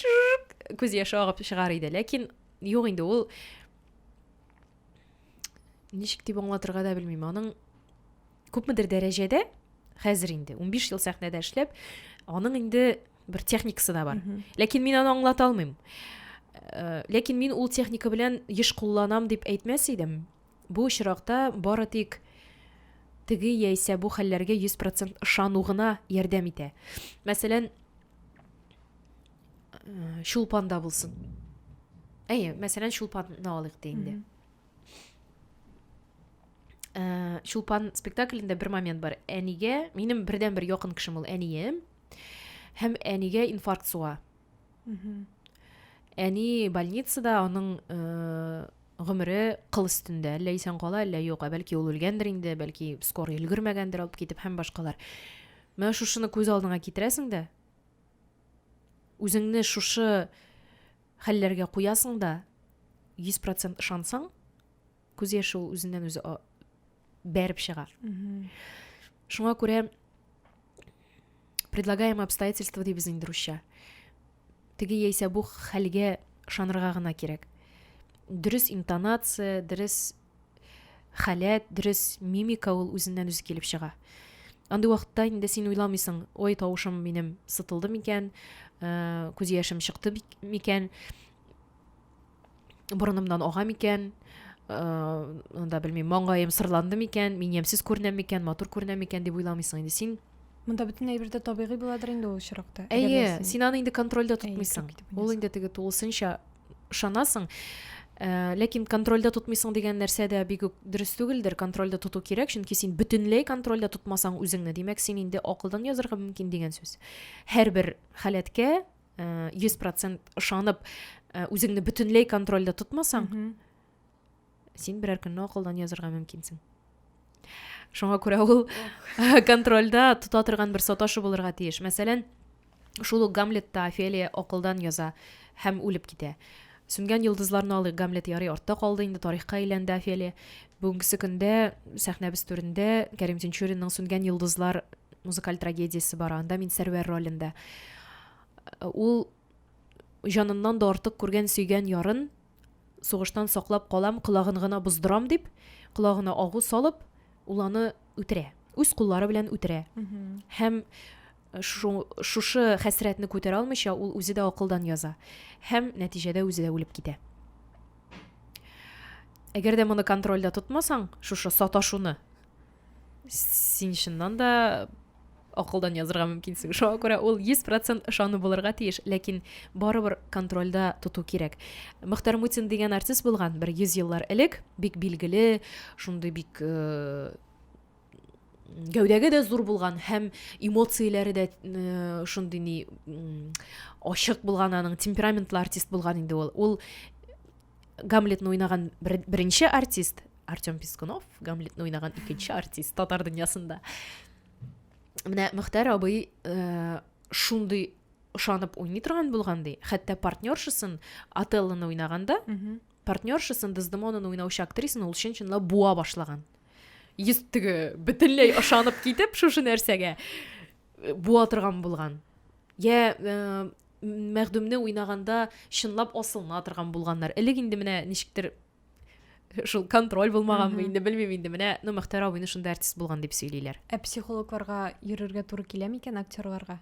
күз яше агып чыгар иде. Ләкин юк инде, ул ничек дип аңлатырга да белмим. Аның күпмедер дәрәҗәдә хәзер инде 15 ел сәхнәдә эшләп, аның инде бер техникасы да бар. Ләкин мин аны аңлата алмыйм. Ләкин мин ул техника белән еш кулланам дип әйтмәс идем. Бу очракта бары тик теге яисә бу хәлләргә 100% ышану гына ярдәм итә. Мәсәлән, Чулпанда булсын. Мәсәлән, Чулпанны алыйк инде. Чулпан спектаклендә бер момент бар. Әнигә, минем бердән бер якын кешем ул әнием, һәм әнигә инфаркт суга. Әни больницада, аның гомере кыл өстендә, әллә исән кала, әллә юк, бәлки ул үлгәндер инде, бәлки скорый өлгермәгәндер, алып китеп һәм башкалар. Менә шушыны күз алдыңа китерәсең дә, үзеңне шушы хәлләргә куясың да, 100% ышансаң, күз яше ул үзеннән үзе бәреп чыга. Шуңа күрә предлагаемые обстоятельства дейбез инде русча. Теге яисә бу хәлгә ышанырга гына кирәк. Дөрес интонация, дөрес халәт, дөрес мимика ул үзеннән үзе килеп чыга. Андый вакытта инде син уйламыйсың, ой, тавышым минем сытылды микән, күз яшем чыкты микән, борынымдан ага микән, анда белмим, маңгаем сырланды микән, мин ямсыз күренәм микән, матур күренәм микән дип уйламыйсың инде син. Монда бөтен әйбер табигый буладыр инде ул очракта. Әйе, син аны инде контрольдә тотмыйсың. китеп Ул уйнайсың. инде теге тулысынча ышанасың. Ләкин контрольдә тотмыйсың дигән нәрсә дә бик үк дөрес түгелдер. Контрольдә тоту кирәк, чөнки син бөтенләй контрольдә тотмасаң үзеңне, димәк син инде акылдан язарга мөмкин дигән сүз. Һәрбер халәткә 100% ышанып, үзеңне бөтенләй контрольдә тотмасаң, син берәр көнне акылдан язарга мөмкинсең. Шуңа күрә ул контрольдә тота торган бер саташы булырга тиеш. Мәсәлән, шул ук Гамлетта Офелия акылдан яза һәм үлеп китә. Сүнгән йолдызларны алыйк, Гамлет ярый артта калды, инде тарихка әйләнде Офелия. Бүгенге көндә сәхнәбез түрендә Кәрим Тинчуринның Сүнгән йолдызлар музыкаль трагедиясе бар, анда мин Сәрвәр ролендә. Ул җаныннан да артык күргән сөйгән ярын сугыштан саклап калам, колагын гына боздырам дип, колагына агу салып, ул аны үтерә. Үз куллары белән үтерә. Һәм шушы хәсрәтне күтәрә алмыйча, ул үзе дә акылдан яза. Һәм нәтиҗәдә үзе дә үлеп китә. Әгәр дә моны контрольдә тотмасаң, шушы саташуны, син чыннан да акылдан язырга мөмкинсең. Шуңа күрә ул 100% ышану булырга тиеш, ләкин барыбер контрольдә тоту кирәк. Мөхтәр Мутин дигән артист булган, 100 еллар элек, бик билгеле, шундый бик гәүдәгә дә зур булган һәм эмоцияләре дә шундый ни ачык булган, аның темпераментлы артист булган инде ул. Ул Гамлетны уйнаган беренче артист Артем Пискунов, Гамлетны уйнаган икенче артист татар дөньясында. Менә Мөхтәр абый шундый ышанып уйный торган булган ди. Хәтта партнершысын Отеллоны уйнаганда, партнершысын Дездемонаны уйнаучы актрисаны ул чын-чынлап буа башлаган. Теге бөтенләй ышанып китеп шушы нәрсәгә буа торган булган. Я Мәхдүмне уйнаганда чынлап асылына торган булганнар. Элек инде менә ничектер шул контроль булмаганмы инде, белмим инде. Менә Мөхтәр абыйны шунда артист булган дип сөйлиләр. Психологларга йөрергә туры килә микән актерларга?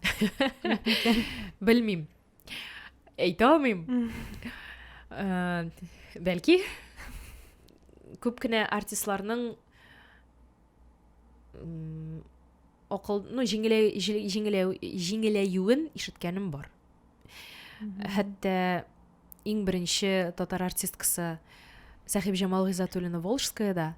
Белмим. Әйтә алмыйм. Бәлки күп кенә артистларның акыл, җиңеләюен ишеткәнем бар. Хәтта иң беренче татар артисткасы Сәхип Җамал Гыйззәтуллина Волжскаяда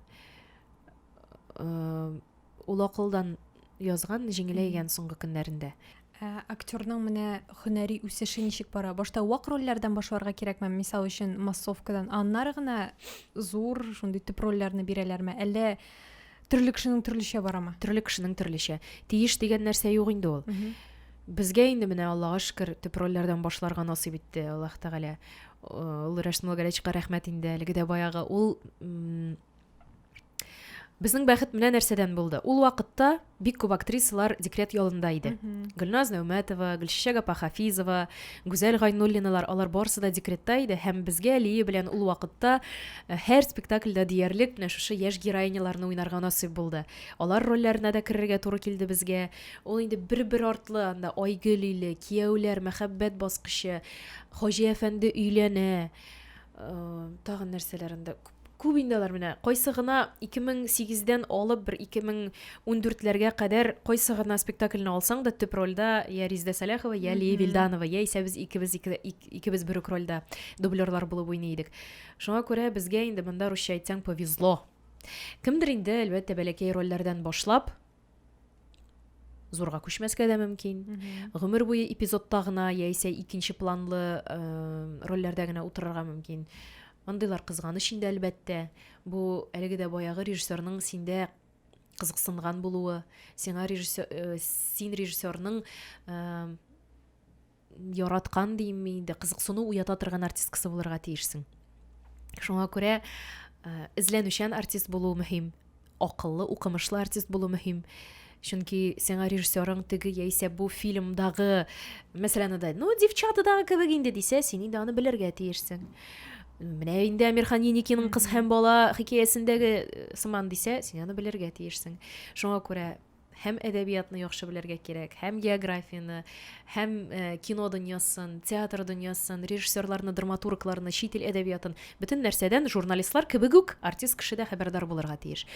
ул акылдан язган, җиңеләйгән соңгы көннәрендә. Актерның менә һөнәри үсеше ничек бара? Башта вак рольләрдән башларга кирәкме? Мисал өчен массовкадан, аннары гына зур шундый төп рольләрне бирәләрме? Әллә төрле кешенең төрлечә барамы? Төрле кешенең төрлечә. Тиеш дигән нәрсә юк инде ул. Безгә инде менә Аллага шөкер төп рольләрдән башларга насыйп итте Аллаһ Тәгалә. Ул Рәшмәл Галәчкә рәхмәт инде. Әлеге дә баягы ул безнең бәхет менә нәрсәдән булды. Ул вакытта бик күп актрисалар декрет ялында иде. Гөлназ Нәүмәтова, Гөлчәчәк апа Хафизова, Гүзәл Гайнуллиналар, алар барысы да декретта иде һәм безгә Лия белән ул вакытта һәр спектакльдә диярлек менә шушы яшь героиняларны уйнарга насыйп булды. Алар рольләренә дә керергә туры килде безгә. Ул инде бер артлы, анда Айгөл иле, Кияүләр, Мәхәббәт баскычы, Хаҗи әфәнде өйләнә, тагын нәрсәләрендә күп инде алар менә. Кайсы гына 2008дән алып бер 2014ләргә кадәр кайсы гына спектакльне алсаң да төп рольдә я Риздә Сәләхова, я Лия Вилданова, я исә без икебез бер рольдә дублерлар булып уйный идек. Шуңа күрә безгә инде монда русча әйтсәң повезло. Кемдер инде әлбәттә бәләкәй рольләрдән башлап зурга күчмәскә дә мөмкин. Гомер буе эпизодта гына яисә икенче планлы рольләрдә генә утырырга мөмкин. Андыйлар кызганыч инде әлбәттә. Бу әлеге дә баягы режиссерның синдә кызыксынган булуы, син режиссерның яраткан димме инде кызыксыну уята торган артисткасы булырга тиешсең. Шуңа күрә эзләнүчән артист булу мөһим, акыллы, укымышлы артист булу мөһим. Чөнки сиңа режиссерың теге яисә бу фильмдагы мәсәлән да девчата дагы кебек инде дисә, син инде аны белергә тиешсең. Менә инде Амирхан Еникинең кыз һәм бала хикәясендәге сыман дисә, син аны белергә тиешсең. Шуңа күрә һәм әдәбиятны яхшы белергә кирәк, һәм географияны, һәм кино дөньясын, театр дөньясын, режиссерларны, драматургларны, чит ил әдәбиятын, бөтен нәрсәдән журналистлар кебек үк артист кеше дә хәбәрдар булырга тиеш.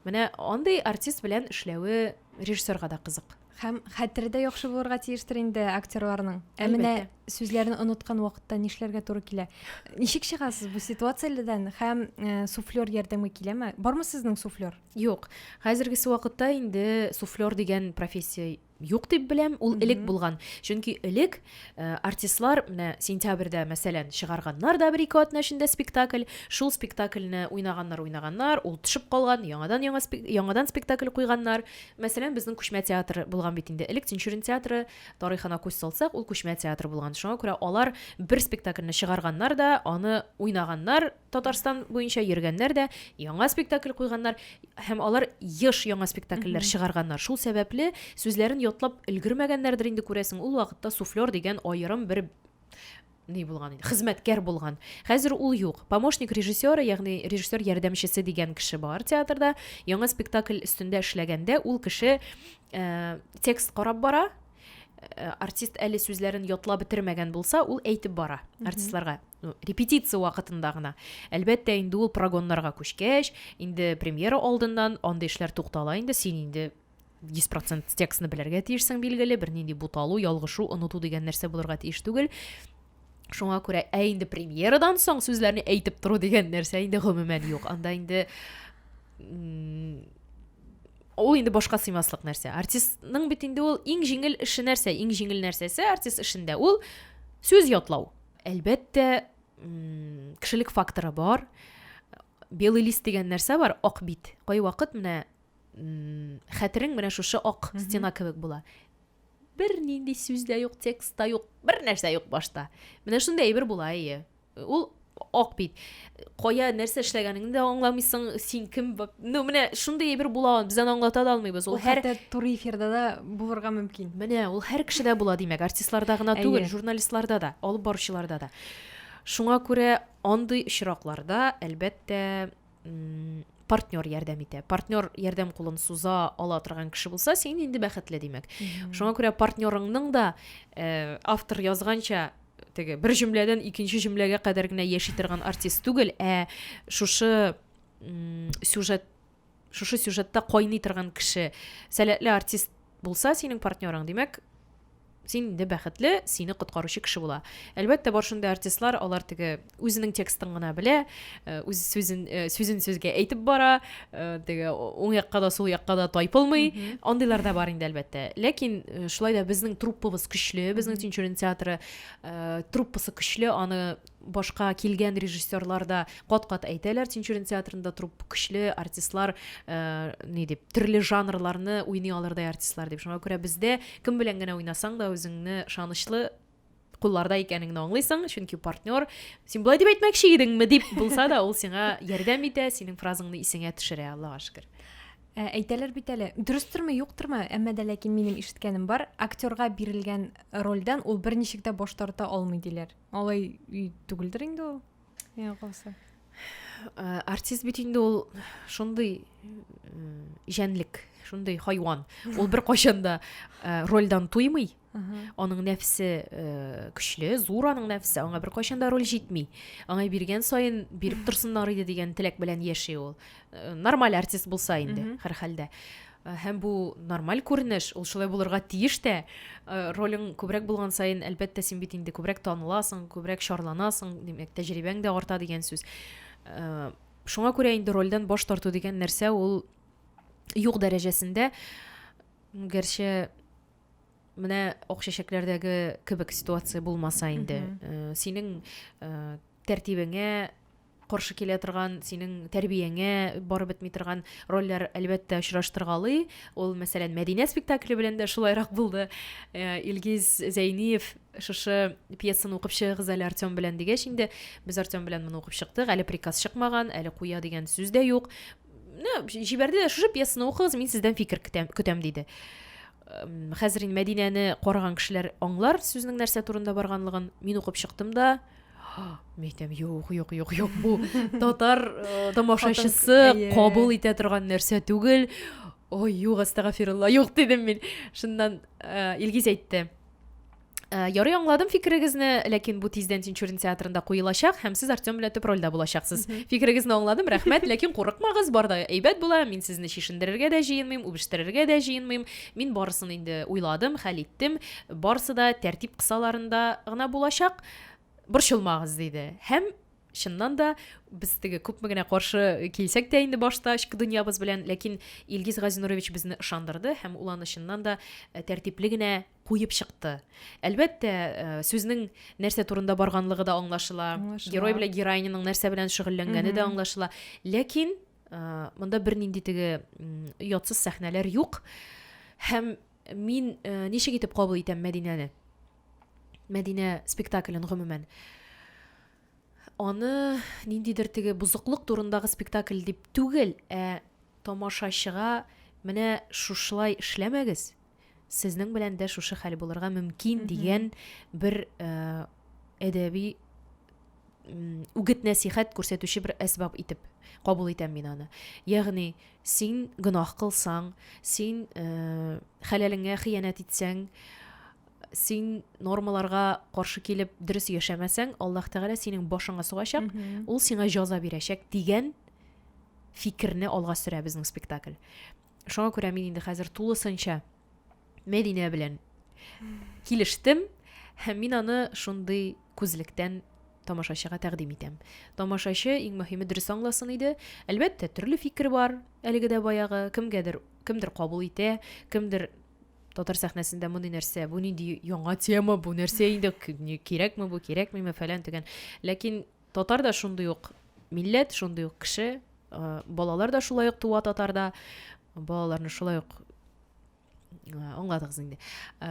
Менә андый артист белән эшләве режиссерга да кызык. Һәм хәтердә яхшы булырга тиештер инде актерларның. Ә менә сүзләрне оныткан вакытта нишләргә туры килә? Ничек чыгасыз бу ситуацияләрдән? Һәм суфлер ярдәме киләме? Бармы сезнең суфлер? Юк, хәзергесе вакытта инде суфлер дигән профессия юк дип беләм, ул элек булган. Чөнки элек артистлар менә сентябрьдә мәсәлән чыгарганнар да бер-ике атна эчендә спектакль, шул спектакльне уйнаганнар, ул төшеп калган, яңадан спектакль куйганнар. Мәсәлән, безнең күчмә театры булган бит инде. Элек Тинчурин театры тарихына күз салсак, ул күчмә театр булган. Шуңа күрә алар бер спектакльне чыгарганнар да, аны уйнаганнар, Татарстан буенча йөргәннәр дә, яңа спектакль куйганнар һәм алар еш яңа спектакльләр чыгарганнар. Шул сәбәпле сүзләрен ятлап өлгермәгәннәрдер инде күрәсең. Ул вакытта суфлер дигән аерым бер ни булган инде, хезмәткәр булган. Хәзер ул юк. Помощник режиссера, ягъни режиссер ярдәмчесе дигән кеше бар театрда. Яңа спектакль өстендә эшләгәндә ул кеше текст карап бара. Артист әле сүзләрен ятлап бетермәгән булса, ул әйтеп бара артистларга. Репетиция вакытында гына. Әлбәттә инде ул прогоннарга күчкәч, инде премьера алдыннан андый эшләр туктала инде, син инде 100% текстны белергә тиешсең билгеле, бер нинди буталу, ялгышу, оныту дигән нәрсә булырга тиеш түгел. Шуңа күрә инде премьерадан соң сүзләрне әйтеп тору дигән нәрсә инде гомумән юк. Анда инде ул инде башка сыймаслык нәрсә. Артистның бит инде ул иң җиңел эше нәрсә, иң җиңел нәрсәсе артист эшендә ул сүз ятлау. Әлбәттә, кешелек факторы бар. Белый лист дигән нәрсә бар, ак бит. Кай вакыт менә хәтерең менә шушы ак стена кебек була. Бер нинди сүз дә юк, текст та юк, бер нәрсә юк башта. Менә шундай әйбер була ие. Ул ак бит. Кая нәрсә эшләгәнеңне дә аңламыйсың, син кем? Менә шундай әйбер була, без аны аңлата да алмыйбыз. Ул һәр туры эфирда да булырга мөмкин. Менә ул һәр кешедә була димәк, артистларда гына түгел, журналистларда да, алып баручыларда да. Шуңа күрә андый очракларда әлбәттә партнер ярдәм итә. Партнер ярдәм кулын суза ала торган кеше булса, син инде бәхетле димәк. Шуңа күрә партнерыңның да автор язганча теге бер җөмләдән икенче җөмләгә кадәр генә яши торган артист түгел, шушы сюжетта кайный торган кеше, сәләтле артист булса синең партнерың, димәк, син инде бәхетле, сине коткаручы кеше була. Әлбәттә, бар шундый артистлар, алар теге үзенең текстын гына белә, үз сүзен сүзгә әйтеп бара, теге уң якка да, сул якка да тайпылмый. Андыйлар да бар инде әлбәттә. Ләкин шулай да безнең труппабыз көчле, безнең Тинчурин театры труппасы көчле, аны башка килгән режиссерлар да кат-кат әйтәләр. Тинчурин театрында труппа көчле, артистлар ни дип, төрле жанрларны уйный алырдай артистлар дип. Шуңа күрә бездә кем белән генә уйнасаң да үзеңне шанычлы кулларда икәнеңне аңлыйсың, чөнки партнер син булай дип әйтмәкче идеңме дип булса да, ул сиңа ярдәм итә, синең фразыңны исеңә төшерә, Аллага шөкер. Әйтәләр бит әле, дөрестөрме, юктырмы, әмма дә ләкин минем ишеткәнем бар, актерга бирелгән рольдән ул берничек тә баш тарта алмый диләр. Алай түгелдер инде ул. Калса. Артист бит инде ул шундый җәнлек, шундый хайван. Ул бер кайчанда рольдән туймый. Аның нәфсе көчле, зур аның нәфсе, аңа бер кайчанда роль җитми. Аңа биргән саен биреп торсыннар иде дигән теләк белән яши ул. Нормаль артист булса инде, һәр хәлдә. Һәм бу нормаль күренеш, ул шулай булырга тиеш тә. Ролең күбрәк булган саен, әлбәттә, син бит инде күбрәк таныласың, күбрәк шарланасың, димәк, тәҗрибәң дә арта дигән сүз. Шуңа күрә инде рольдән баш тарту дигән нәрсә ул юк дәрәҗәсендә. Гәрчә менә ак чәчәкләрдәге кебек ситуация булмаса инде, синең тәртибеңә каршы килә торган, синең тәрбиеңә барып бетми торган рольләр әлбәттә очраштыргалый. Ул, мәсәлән, Мәдинә спектакле белән дә шулайрак булды. Илгиз Зәйниев шушы пьесаны укып чыгыгыз әле Артем белән дигәч, инде без Артем белән моны укып чыктык, әле приказ чыкмаган, әле куя дигән сүз дә юк. җибәрде дә шушы пьесаны укыгыз, мин сездән фикер көтәм диде. Хәзер инде Мәдинәне караган кешеләр аңлар сүзнең нәрсә турында барганлыгын. Мин укып чыктым да, мәйтәм, юк, бу татар тамашачысы кабул итә торган нәрсә түгел. Ой, юк, астагфирулла, юк дидем мин. Шуннан Илгиз әйтте. Ярый, аңладым фикерегезне, ләкин бу тиздән Тинчурин театрында куелачак һәм сез Артем белән төп рольдә булачаксыз. Фикерегезне аңладым, рәхмәт, ләкин курыкмагыз, барда әйбәт була. Мин сезне шишендерергә дә җыенмыйм, үбештерергә дә җыенмыйм. Мин барысын инде уйладым, хәл иттем. Барысы да тәртип кысаларында гына булачак. Борчылмагыз диде. Һәм чыннан да без теге күпме генә каршы килсәк тә инде башта ички дөньябыз белән, ләкин Илгиз Газинурович безне ышандырды һәм ул аны чыннан да тәртипле генә куеп чыкты. Әлбәттә, сүзнең нәрсә турында барганлыгы да аңлашыла, герой белән героиняның нәрсә белән шөгыльләнгәне дә аңлашыла. Ләкин монда бернинди теге ятсыз сәхнәләр юк. Һәм мин ничек итеп кабул итәм Мәдинәне? Мәдинә спектаклен гомумән. Аны ниндидер теге бузыклык турындагы спектакль дип түгел, тамашачыга менә шушлай эшләмәгез. Сезнең белән дә шушы хәл булырга мөмкин дигән бер әдәби үгет нәсихәт күрсәтүче бер әсбаб итеп кабул итәм мин аны. Ягъни, син гөнаһ кылсаң, син хәләлеңә хыянат итсәң, син нормаларга каршы килеп дөрес яшәмәсәң, Аллаһ Тәгалә синең башыңа сугачак, ул сиңа җәза бирәчәк дигән фикерне алга сөрә безнең спектакль. Шуңа күрә мин инде хәзер тулысынча Мәдинә белән килештем һәм мин аны шундый күзлектән тамашачыга тәкъдим итәм. Тамашачы иң мөһиме дөрес аңласын иде. Әлбәттә, төрле фикер бар. Әлеге дә баягы кемдер кабул итә, кемдер татар сәхнәсендә мондый нәрсә, бу нинди яңа тема, бу нәрсә инде кирәкме, бу кирәкмиме фәлән дигән. Ләкин татар да шундый ук милләт, шундый ук кеше, балалар да шулай ук туа татарда, балаларны шулай ук аңладыгыз инде.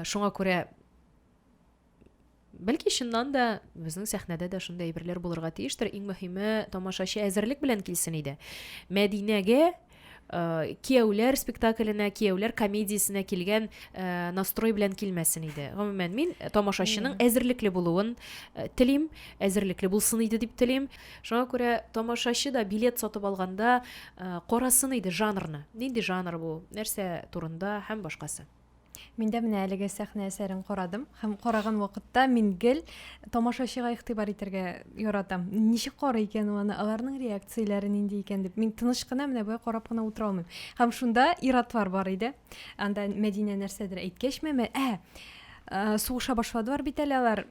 Шуңа күрә бәлки чыннан да безнең сәхнәдә дә шундай әйберләр булырга тиештер. Иң мөһиме, тамашачы әзерлек белән килсен иде. Мәдинәгә кияүләр спектакленә, кияүләр комедиясенә килгән настрой белән килмәсен иде. Гомумән, мин тамашачының әзерлекле булуын телим, әзерлекле булсын иде дип телим. Шуңа күрә тамашачы да билет сатып алганда карасын иде жанрны. Нинди жанр бу, нәрсә турында һәм башкасы. Мин дә менә әлеге сәхнә әсәрен карадым һәм караган вакытта мин гел тамашачыга игътибар итәргә яратам. Ничек карый икән ул аны, аларның реакцияләре нинди икән дип. Мин тыныч кына менә бу карап кына утыра алмыйм. Һәм шунда иратлар бар иде. Анда Мәдинә нәрсәдер әйткәчме, сугыша башладылар бит әле алар.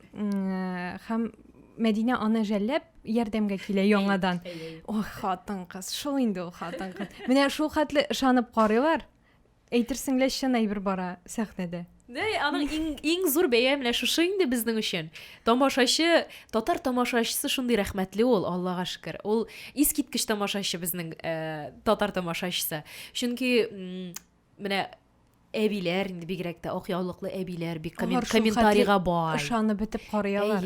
Һәм Мәдинә аны жәлләп ярдәмгә килә яңадан. Ох, хатын-кыз, шул инде ул хатын-кыз. Менә шул хәтле ышанып карыйлар. Әйтерсең лә чын әйбер бара сәхнәдә. Аның иң зур бәя менә шушы инде безнең өчен. Тамашачы, татар тамашачысы шундый рәхмәтле ул, Аллага шөкер. Ул искиткеч тамашачы безнең татар тамашачысы. Чөнки менә әбиләр инде бигрәк тә ак яулыклы әбиләр бик комментарийга бай. Ышанып бетеп карыйлар.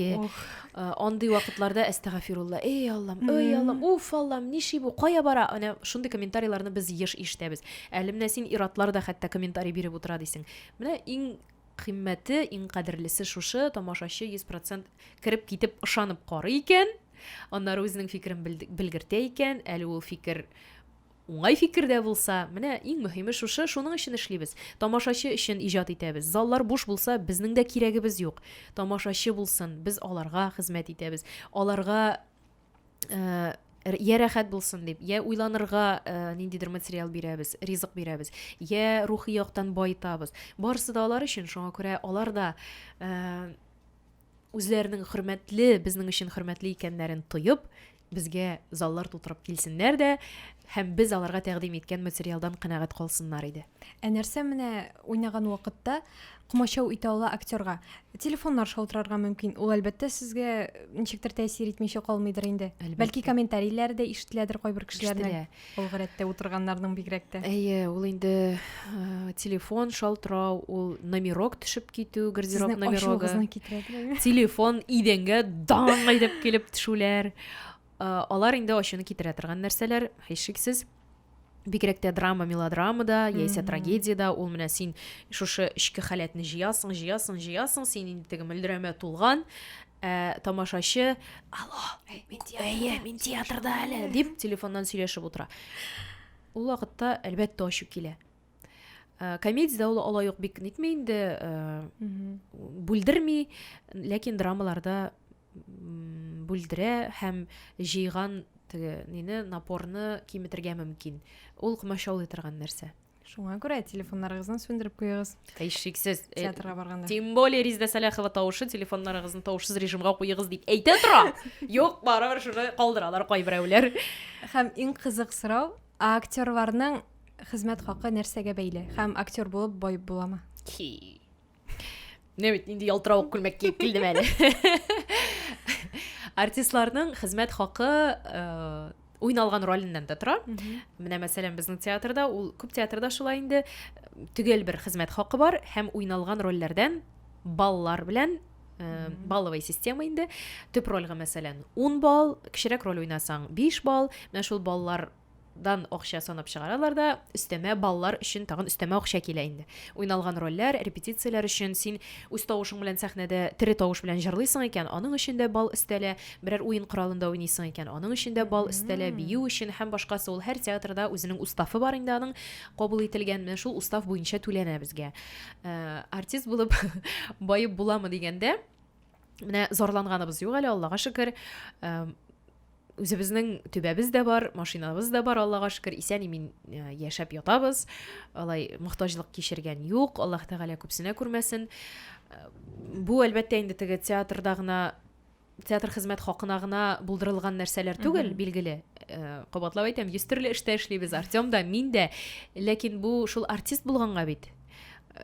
Андый вакытларда әстәгъфирулла, эй Аллам, уф Аллам, ниши бу, кая бара? Ана шундый комментарийларны без еш ишетәбез. Әле менә син иратлар да хәтта комментарий биреп утыра дисең. Менә иң кыйммәте, иң кадерлесе шушы, тамашачы 100% кирип китеп ышанып карый икән, аннары үзенең фикерен белгертә икән, әле ул фикер уңай фикердә булса, менә иң мөһиме шушы, шуның өчен эшлибез. Тамашачы өчен иҗат итәбез. Заллар буш булса, безнең дә кирәгебез юк. Тамашачы булсын, без аларга хезмәт итәбез. Аларга я рәхәт булсын дип, я уйланырга ниндидер материал бирәбез, ризык бирәбез, я рухи яктан байтабыз. Барысы да алар өчен, шуңа күрә алар да үзләренең хөрмәтле, безнең өчен хөрмәтле икәннәрен тоеп, безгә заллар тутырып килсеннәр дә, һәм без аларга тәкъдим иткән материалдан канәгать калсыннар иде. Нәрсә менә уйнаган вакытта кумачау итә ала актерга телефоннар шалтырарга мөмкин. Ул әлбәттә сезгә ничектер тәэсир итмичә калмыйдыр инде. Бәлки комментарийләр дә ишетеләдер кайбер кешеләрнең. Ул гадәттә утырганнарның бигрәк тә. Ул инде телефон шалтырау, ул номерок төшеп китү, гардероб номерогы. Телефон идәнгә даң итеп килеп төшүләр. Алар инде ачуны китерә торган нәрсәләр, һичшиксез. бигрәк тә драма, мелодрамада, яисә трагедиядә ул менә син шушы эчке халәтне җыясың, син инде теге мөлдерәмә тулган, тамашачы алло, мин театрда әле дип телефоннан сөйләшеп утыра. Ул вакытта әлбәттә ачу килә. Комедиядә ул алай ук бик нитми инде, бүлдерми, ләкин драмаларда бүлдерә һәм җыйган теге напорны киметергә мөмкин. Ул комачаулый торган нәрсә. Шуңа күрә телефоннарыгызны сүндереп куегыз Шиксез. театрга барганда. Тем более Резидә Сәләхова тавышы телефоннарыгызны тавышсыз режимга куегыз дип әйтә тора. Юк, барыбер шуны калдыралар кайберәүләр. Һәм иң кызык сорау, актерларның хезмәт хакы нәрсәгә бәйле? Һәм актер булып бай буламы? Не бит инде ялтыравык күлмәк киеп килдем әле. Артистларның хезмәт хакы уйналган ролиннән дә тора. Менә мәсәлән безнең театрда, ул күп театрда шулай инде төгәл бер хезмәт хакы бар һәм уйналган рольләрдән баллар белән балловый система инде төп рольгә мәсәлән 10 балл, кичерәк роль уйнасаң 5 балл, менә шул баллардан акча санап чыгаралар да, өстәмә баллар өчен тагын өстәмә акча килә инде. Уйналган рольләр, репетицияләр өчен син үз тавышың белән сәхнәдә тере тавыш белән җырлыйсың икән, аның өчен дә балл өстәлә, берәр уен коралында уйныйсың икән, аның өчен дә балл өстәлә, бию өчен һәм башкасы. Ул һәр театрда үзенең уставы бар инде, аның кабул ителгән, менә шул устав буенча түләнә безгә. Артист булып байып буламы дигәндә, менә зарланганыбыз юк әле, Аллага шөкер. Үзебезнең төбәбез дә бар, машинабыз да бар, Аллага шөкер, исән-имин яшәп ятабыз. Алай мохтаҗлык кичергән юк, Аллаһ Тәгалә күпсенә күрмәсен. Бу әлбәттә инде теге театрда гына, театр хезмәт хакына гына булдырылган нәрсәләр түгел, билгеле. Кабатлап әйтәм, 100 төрле эштә эшлибез, Артем да, мин дә. Ләкин бу шул артист булганга бит.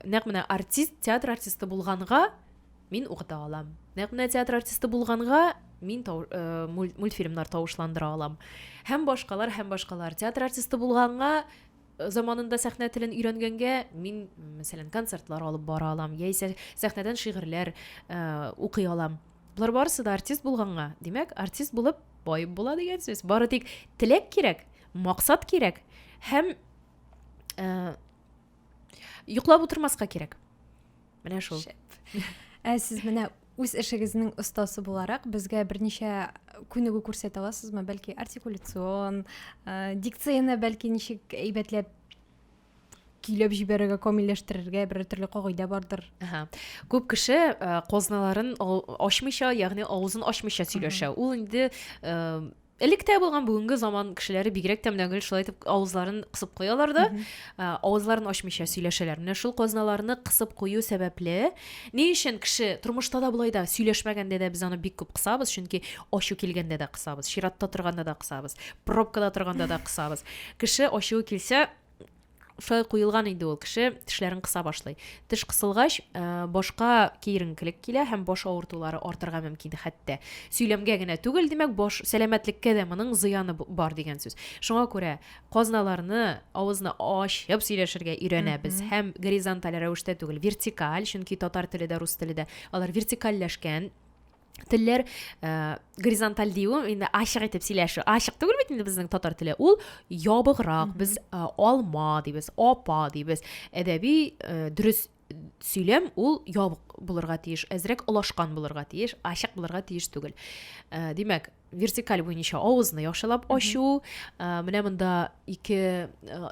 Нәкъ менә артист, театр артисты булганга мин укыта алам. Нәкъ менә театр артисты булганга мин мультфильмнар тавышландыра алам. Һәм башкалар. Театр артисты булганга заманында сәхнә телен өйрәнгәнгә мин, мәсәлән, концертлар алып бара алам, яисә сәхнәдән шигырьләр укый алам. Булар барысы да артист булганга. Димәк, артист булып байып була дигән сүз. Бары тик теләк кирәк, максат кирәк һәм йоклап утырмаска кирәк. Менә шул. Сез менә үз эшегезнең остасы буларак безгә берничә күнегү күрсәтә аласызмы? Бәлки артикуляцион, дикцияны бәлки ничек әйбәтләп килеп җибәрергә, камилләштерергә бер төрле кагыйдә бардыр. Күп кеше козналарын ачмыйча, ягъни авызын ачмыйча сөйләшә. Ул инде электә булган бүгенге заман кешеләре бигрәк тә менә шулай итеп авызларын кысып куялар да, авызларын ачмыйча сөйләшәләр. Менә шул козналарны кысып кую сәбәпле, ни өчен кеше тормышта да булай да сөйләшмәгәндә дә без аны бик күп кысабыз, чөнки ачу килгәндә дә кысабыз, чиратта торганда да кысабыз, пробкада торганда да кысабыз. Кеше ачуы килсә, шулай куелган инде ул кеше тешләрен кыса башлый. Теш кысылгач, башка киеренкелек килә һәм баш авыртулары артырга мөмкин хәтта. Сөйләмгә генә түгел, димәк, баш сәламәтлеккә дә моның зыяны бар дигән сүз. Шуңа күрә казналарны авызны ачып сөйләшергә өйрәнәбез һәм горизонталь рәвештә түгел, вертикаль, чөнки татар теле дә, рус теле дә алар вертикальләшкән. Телләр горизонталь дию, инде ачык итеп сөйләшү. Ачык түгел бит инде безнең татар теле. Ул ябыграк. Без алма дибез, апа дибез. Әдәби дөрес сөйләм ул ябык булырга тиеш, әзрәк олашкан булырга тиеш, ачык булырга тиеш түгел. Димәк, вертикаль буенча авызны яхшылап ачу, менә монда ике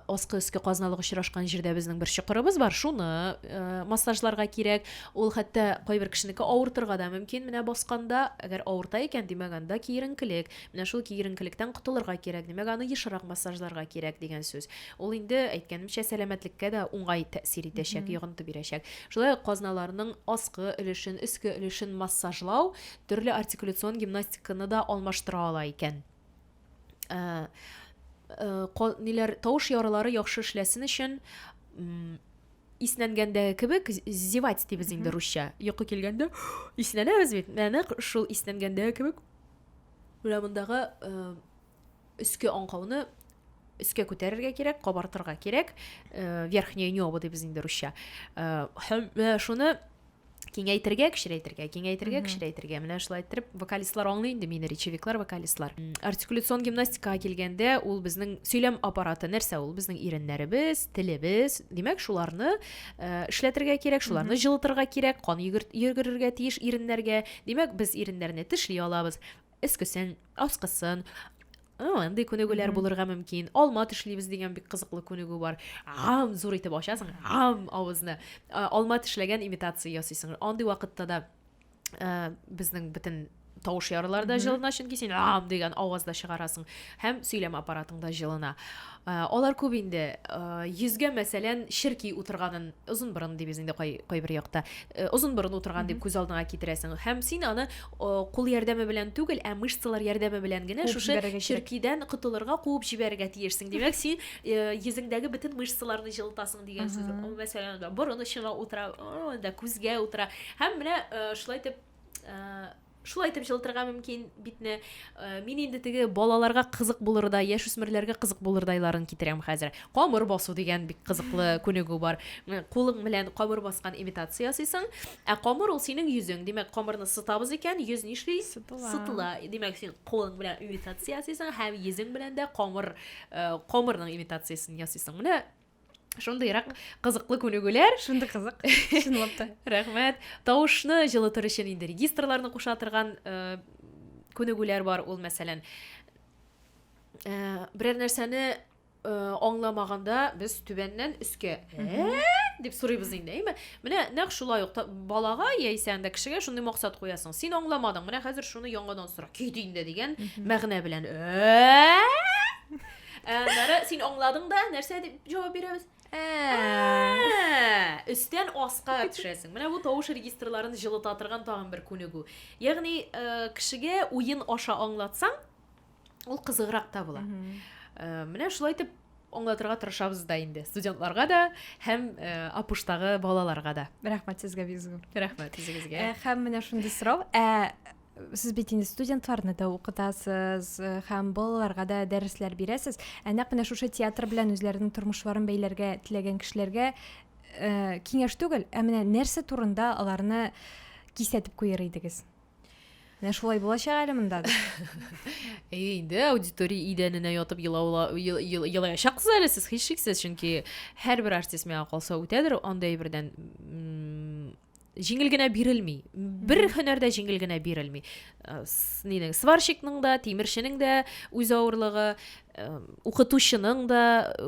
аскы-өскә казналык очрашкан җирдә безнең бер чокырыбыз бар, шуны массажларга кирәк. Ул хәтта кайбер кешенеке авыртырга да мөмкин, менә басканда, әгәр авырта икән, димәк, анда киеренкелек, менә шул киеренкелектән котылырга кирәк, димәк, аны ешрак массажларга кирәк дигән сүз. Ул инде әйткәнемчә сәламәтлеккә дә уңай тәэсир итәчәк, йогынты бирәчәк. Шулай казналарның аскы өлешен, өскә өлешен массажлау төрле артикуляцион гимнастиканы да алмаштыра ала икән. Ниләр тавыш яралары яхшы эшләсен өчен иснәнгәндә кебек зевать дибез инде русча. Йокы килгәндә иснәнәбез бит. Менә шул иснәнгәндә кебек буламындагы өскә аңкауны өскә күтәрергә кирәк, кабартырга кирәк. Верхнее небо дибез инде русча. Һәм шуны кеңәйтергә, кичерәйтергә. Менә шулай итеп вокалистлар аңлый инде мине, речевиклар, вокалистлар. Артикуляцион гимнастикага килгәндә, ул безнең сөйләм аппараты нәрсә? Ул безнең иреннәребез, телебез. Димәк, шуларны эшләтергә кирәк, шуларны җылытырга кирәк, кан йөгерергә тиеш иреннәргә. Димәк, без иреннәрне тешли алабыз. Эскесен, аскысын, андый күнегүләр булырга мөмкин. Алма тешлибез дигән бик кызыклы күнегү бар. Зур итеп ачасың, авызны. Алма тешләгән имитация ясыйсың. Андый вакытта да безнең бөтен тавыш ярыларда җылына, чөнки син дигән авазда чыгарасың. Һәм сөйләм аппаратыңда җылына. Алар күп инде. Йөзгә мәсәлән ширки утырганын, озын борын дибез инде кайбер якта. Озын борын утырган дип күз алдыңа китерәсең. Һәм син аны кул ярдәме белән түгел, мышцалар ярдәме белән генә шушы ширкидән котылырга куып җибәрергә тиешсең. Димәк, син йөзеңдәге бөтен мышцаларны җылытасың дигән сүз. Мәсәлән, борын очына утыра, да күзгә утыра. Һәм менә шулай итеп җылытырга мөмкин битне. Мин инде теге балаларга кызык булырда, яшүсмерләргә кызык булырдайларын китерәм хәзер. Камыр басу дигән бик кызыклы күнегү бар. Кулың белән камыр баскан имитация ясыйсың. Камыр ул синең йөзең. Димәк, камырны сытабыз икән, йөз нишли? Сытыла. Димәк, син кулың белән имитация ясыйсың һәм йөзең белән дә камырның имитациясын ясыйсың. Менә шундыйрак кызыклы күнегүләр. Шундый кызык. Чынлап та. Рәхмәт. Тавышны җылытыр өчен инде регистрларны куша торган күнегүләр бар. Ул мәсәлән, берәр нәрсәне аңламаганда без түбәннән өскә дип сорыйбыз инде, әйме? Менә нәкъ шулай ук балага яисә анда кешегә шундый максат куясың. Син аңламадың. Менә хәзер шуны яңадан сора. Кит инде дигән мәгънә белән. Син аңладың да, нәрсә дип җавап бирәбез? Өстән аска төшәсең. Менә бу тавыш регистрларын җылыта торган тагын бер күнегү. Ягъни кешегә уен аша аңлатсаң, ул кызыграк та була. Менә шулай итеп аңлатырга тырышабыз да инде студентларга да һәм апуштагы балаларга да. Рәхмәт сезгә бик зур. Рәхмәт сезгә. Һәм менә шундый сорау. Сез бит инде студентларны да укытасыз, һәм балаларга да дәресләр бирәсез. Нәкъ менә шушы театр белән үзләренең тормышларын бәйләргә теләгән кешеләргә киңәш түгел, менә нәрсә турында аларны кисәтеп куяр идегез? Менә шулай булачак әле монда. Инде аудитория идәненә ятып елаячаксыз әле сез, һичшиксез, чөнки һәрбер артист миңа калса үтәдер, андай бердән җиңел генә бирелми. Бер һөнәрдә җиңел генә бирелми. Сварщикның да, тимерченең дә үз авырлыгы, укытучының да,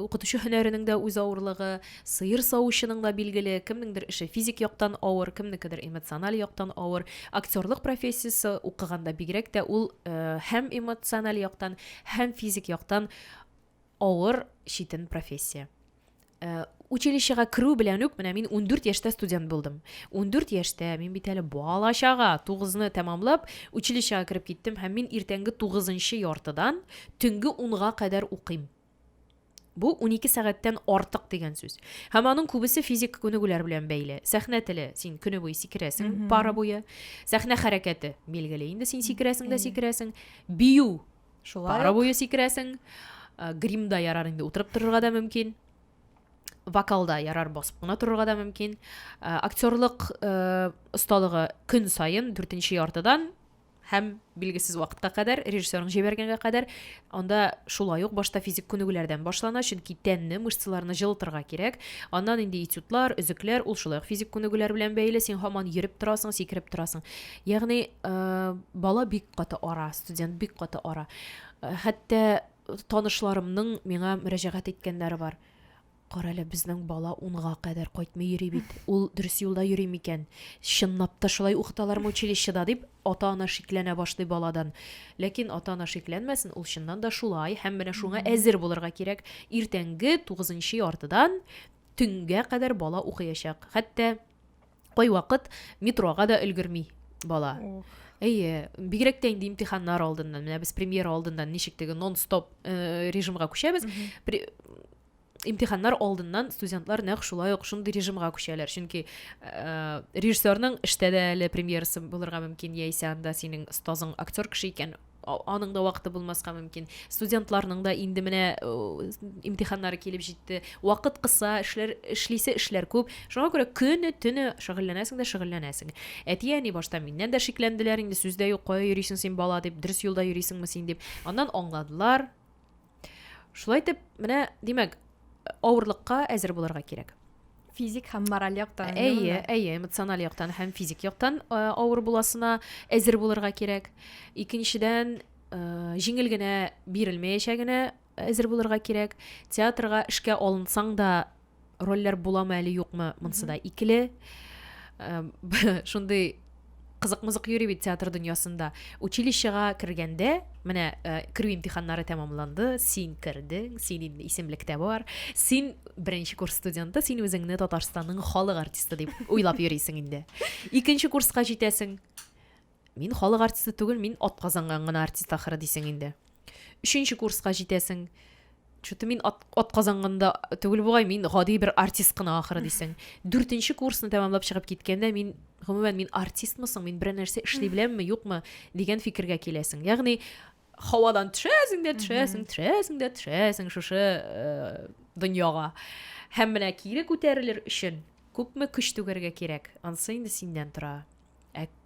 укытучы һөнәренең дә үз авырлыгы, сыер савучының да билгеле, кемнеңдер эше физик яктан авыр, кемнекедер эмоциональ яктан авыр. Актерлык профессиясе укыганда бигрәк тә ул һәм эмоциональ яктан, һәм физик яктан авыр читен профессия. Училищега кирү белән үк менә мин 14 яшьтә студент булдым. 14 яшьтә мин бит әле балачага 9-ны тәмамлап училищега кирип киттем һәм мин иртәнге 9-нчы яртыдан төнге 10-га кадәр укыйм. Бу 12 сәгатьтән артык дигән сүз. Һәм аның күбесе физик күнегүләр белән бәйле. Сәхнә теле, син көне буе сикерәсең, пара буе. Сәхнә хәрәкәте, билгеле, инде син сикерәсең дә сикерәсең. Бию, пара буе сикерәсең. Гримда ярар инде утырып торырга да мөмкин. Вокалда ярар басып кына торырга да мөмкин. Актерлык осталыгы көн сайын 4-нче яртыдан һәм билгесез вакытка кадәр, режиссерның җибәргәнгә кадәр, анда шулай ук башта физик күнегүләрдән башлана, чөнки тәнне, мышцаларны җылытырга кирәк. Аннан инде этюдлар, өзекләр, ул шулай ук физик күнегүләр белән бәйле, син һаман йөреп торасың, сикереп торасың. Ягъни бала бик каты ара, студент бик каты ара. Хәтта танышларымның миңа мөрәҗәгать иткәннәре бар. Кара әле, безнең бала 10-га кадәр кайтмый йөри бит. Ул дөрес юлда йөри микән? Чынлап та шулай укыталармы училищеда дип ата-ана шикләнә башлый баладан. Ләкин ата-ана шикләнмәсен, ул чыннан да шулай, һәм менә шуңа әзер булырга кирәк. Иртәнге 9-нчы яртыдан төнгә кадәр бала укыячак. Хәтта кай вакыт метрога да өлгерми бала. Бигрәк тә инде имтиханнар алдыннан, менә без премьера алдыннан ничек теге нон-стоп режимга күчәбез. Имтиханнар алдыннан студентлар нәкъ шулай ук шундый режимга күчәләр. Чөнки режиссерның эштә дә әле премьерасы булырга мөмкин, яисә анда синең остазың актер кеше икән, аның да вакыты булмаска мөмкин. Студентларның да инде менә имтиханнары килеп җитте. Вакыт кыса, эшләр күп. Шуңа күрә көне төне шөгыльләнәсең. Әти-әни башта миннән дә шикләнделәр, инде сүздә юк, кая йөрисең син бала дип, дөрес юлда йөрисеңме син дип. Аннан аңладылар. Шулай итеп, менә димәк, авырлыкка әзер булырга кирәк. Физик һәм мораль яктан. Әйе, эмоциональ яктан һәм физик яктан авыр буласына әзер булырга кирәк. Икенчедән, җиңел генә бирелмәячәгенә әзер булырга кирәк. Театрга эшкә алынсаң да рольләр буламы әле юкмы, монсы да икеле. Шундый кызык-мызык йөри бит театр дөньясында. Училищега кергәндә, менә кирү имтиханнары тәмамланды, син кирдең, синең исемлектә бар. Син беренче курс студенты, син үзеңне Татарстанның халык артисты дип уйлап йөрисең инде. Икенче курска җитәсең. Мин халык артисты түгел, мин атказанган гына артист ахыры дисең инде. Өченче курска җитәсең. Чүтә мин атказанганда түгел бугай, мин гади бер артист кына ахыры дисең. Дүртенче курсны тәмамлап чыгып киткәндә мин гомумән мин артистмысың, мин бер нәрсә эшли беләмме, юкмы дигән фикергә киләсең. Ягъни һавадан төшәсең шушы дөньяга. Һәм менә кире күтәрелер өчен күпме көч түгәргә кирәк. Ансы инде синдән тора.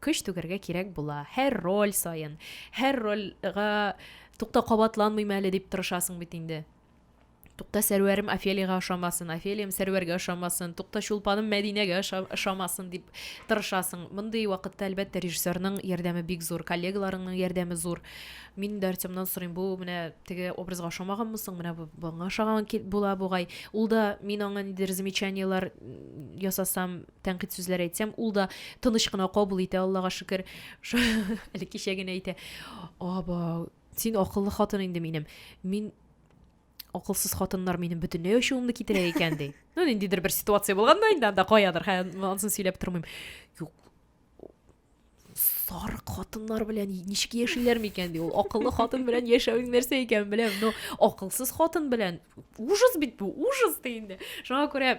Көч түгәргә кирәк була. Һәр роль сайын, һәр рольгә тукта кабатланмыйм әле дип тырышасың бит инде. Тукта Сәрвәрем Офелияга ошамасын, Офелиям Сәрвәргә ошамасын, тукта Чулпаным Мәдинәгә ошамасын дип тырышасың. Мондый вакытта әлбәттә режиссерның ярдәме бик зур, коллегаларыңның ярдәме зур. Мин дә Артемнан сорыйм, бу менә теге образга ошамаганмысың, менә буңа ошаган була бугай. Ул да мин аңа нидер замечаниялар ясасам, тәнкыйть сүзләр әйтсәм, ул да тыныч кына кабул итә, Аллага шөкер. Әле кичә генә әйтә. Аба, син акыллы хатын инде минем. Мин акылсыз хатыннар минем бөтенләй ачуымны китерә икән ди. Ну, ниндидер бер ситуация булганда инде анда каядыр, ансын сөйләп тормыйм. Юк. Сарык хатыннар белән ничек яшиләр микән ди? Ул акыллы хатын белән яшәү нәрсә икән беләм. Ну, акылсыз хатын белән ужас бит бу, ужас ди инде. Шуңа күрә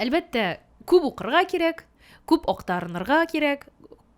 әлбәттә күп укырга кирәк, күп актарынырга кирәк,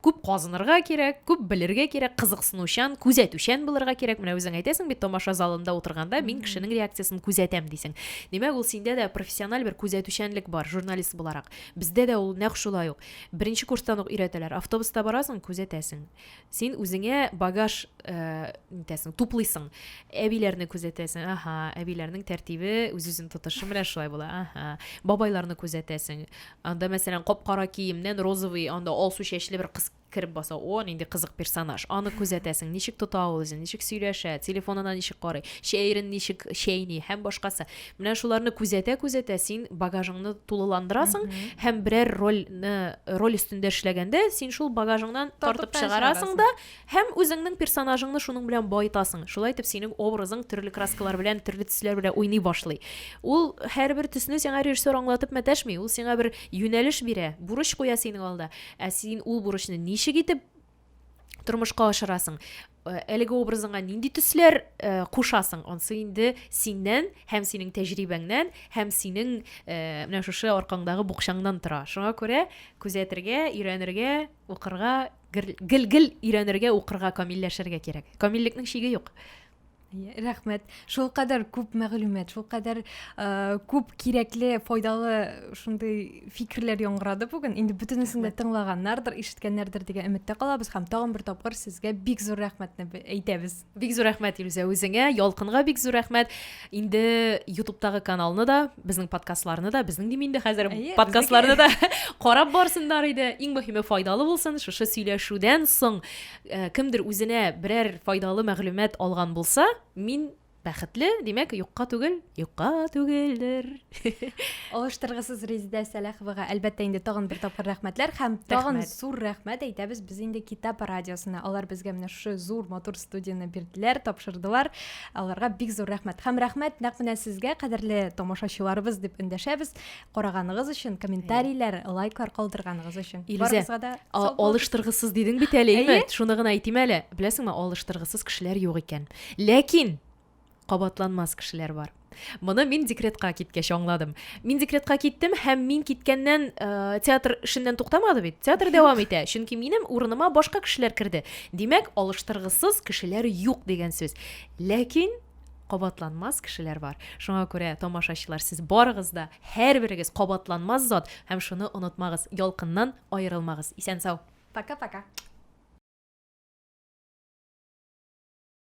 күп казынырга кирәк, күп белергә кирәк, кызыксынучан, күзәтүчән булырга кирәк. Менә үзең әйтәсең бит, тамаша залында утырганда мин кешенең реакциясын күзәтәм дисең. Димәк, ул синдә дә профессиональ бер күзәтүчәнлек бар, журналист буларак. Бездә дә ул нәкъ шулай ук. Беренче курстан ук өйрәтәләр. Автобуста барасың, күзәтәсең. Син үзеңә багаж итәсең, туплыйсың. Әбиләрне күзәтәсең. Аха, әбиләрнең тәртибе, үз-үзен тотышы белән шулай була. Аха, бабайларны күзәтәсең. Анда мәсәлән, кап-кара киемнән розовый, анда алсу чәчле бер кыз киреп баса, о, нинди кызык персонаж. Аны күзәтәсең, ничек тота ул үзен, ничек сөйләшә, телефонына ничек карый, шәерен ничек шәйни һәм башкасы. Менә шуларны күзәтә, син багажыңны тулыландырасың һәм берәр роль өстендә эшләгәндә, син шул багажыңнан тартып чыгарасың да һәм үзеңнең персонажыңны шуның белән байтасың. Шулай итеп синең образың төрле краскалар белән, төрле төсләр белән уйный башлый. Ул һәрбер төсне сиңа режиссер аңлатып мәтәшми, ул сиңа бер юнәлеш бирә, бурыч куя синең алда. Ә син ул бурычны ничек итеп тормышка ашырасың? Әлеге образыңа нинди төсләр кушасың? Ансы инде синнән һәм синең тәҗрибәңнән һәм синең менә шушы аркаңдагы букчаңнан тора. Шуңа күрә күзәтергә, өйрәнергә, укырга, гел өйрәнергә, укырга, камилләшергә кирәк. Камиллекнең шиге юк. Рәхмәт. Шул кадәр күп мәгълүмат, шул кадәр күп кирәкле, файдалы шундый фикерләр яңгырады бүген. Инде бөтенесен дә тыңлаганнардыр, ишеткәннәрдер дигән өметтә калабыз һәм тагын бер тапкыр сезгә бик зур рәхмәтне әйтәбез. Бик зур рәхмәт Илүзә үзеңә, Ялкынга бик зур рәхмәт. Инде YouTube-тагы каналны да, безнең подкастларны да, безнең дим инде хәзер подкастларны да карап барсыннар иде. Иң мөһиме файдалы булсын. Шушы сөйләшүдән соң кемдер үзенә берәр файдалы мәгълүмат алган булса, мин бәхетле, димәк, юкка түгелдер. Алыштыргысыз Резидә Сәләховага әлбәттә инде тагын бер тапкыр рәхмәтләр һәм тагын зур рәхмәт әйтәбез без инде Китап радиосына. Алар безгә менә шушы зур мотор студияны бирделәр, тапшырдылар. Аларга бик зур рәхмәт. Һәм рәхмәт нәкъ менә сезгә, кадерле тамашачыларыбыз дип эндәшәбез. Караганыгыз өчен, комментарийлар, лайклар калдырганыгыз өчен. Барыгызга да алыштыргысыз дидең бит әле, шуны гына әйтим әле. Беләсеңме, алыштыргысыз кешеләр юк икән. Ләкин кабатланмас кешеләр бар. Моны мин декретка киткәч аңладым. Мин декретка киттем һәм мин киткәннән театр эшеннән туктамады бит. Театр дәвам итә. Чөнки минем урыныма башка кешеләр керде. Димәк, алыштыргысыз кешеләр юк дигән сүз. Ләкин кабатланмас кешеләр бар. Шуңа күрә, тамашачылар, сез барыгыз да һәрберегез кабатланмас зат һәм шуны онытмагыз. Ялкыннан аерылмагыз. Исән сау. Пока-пока.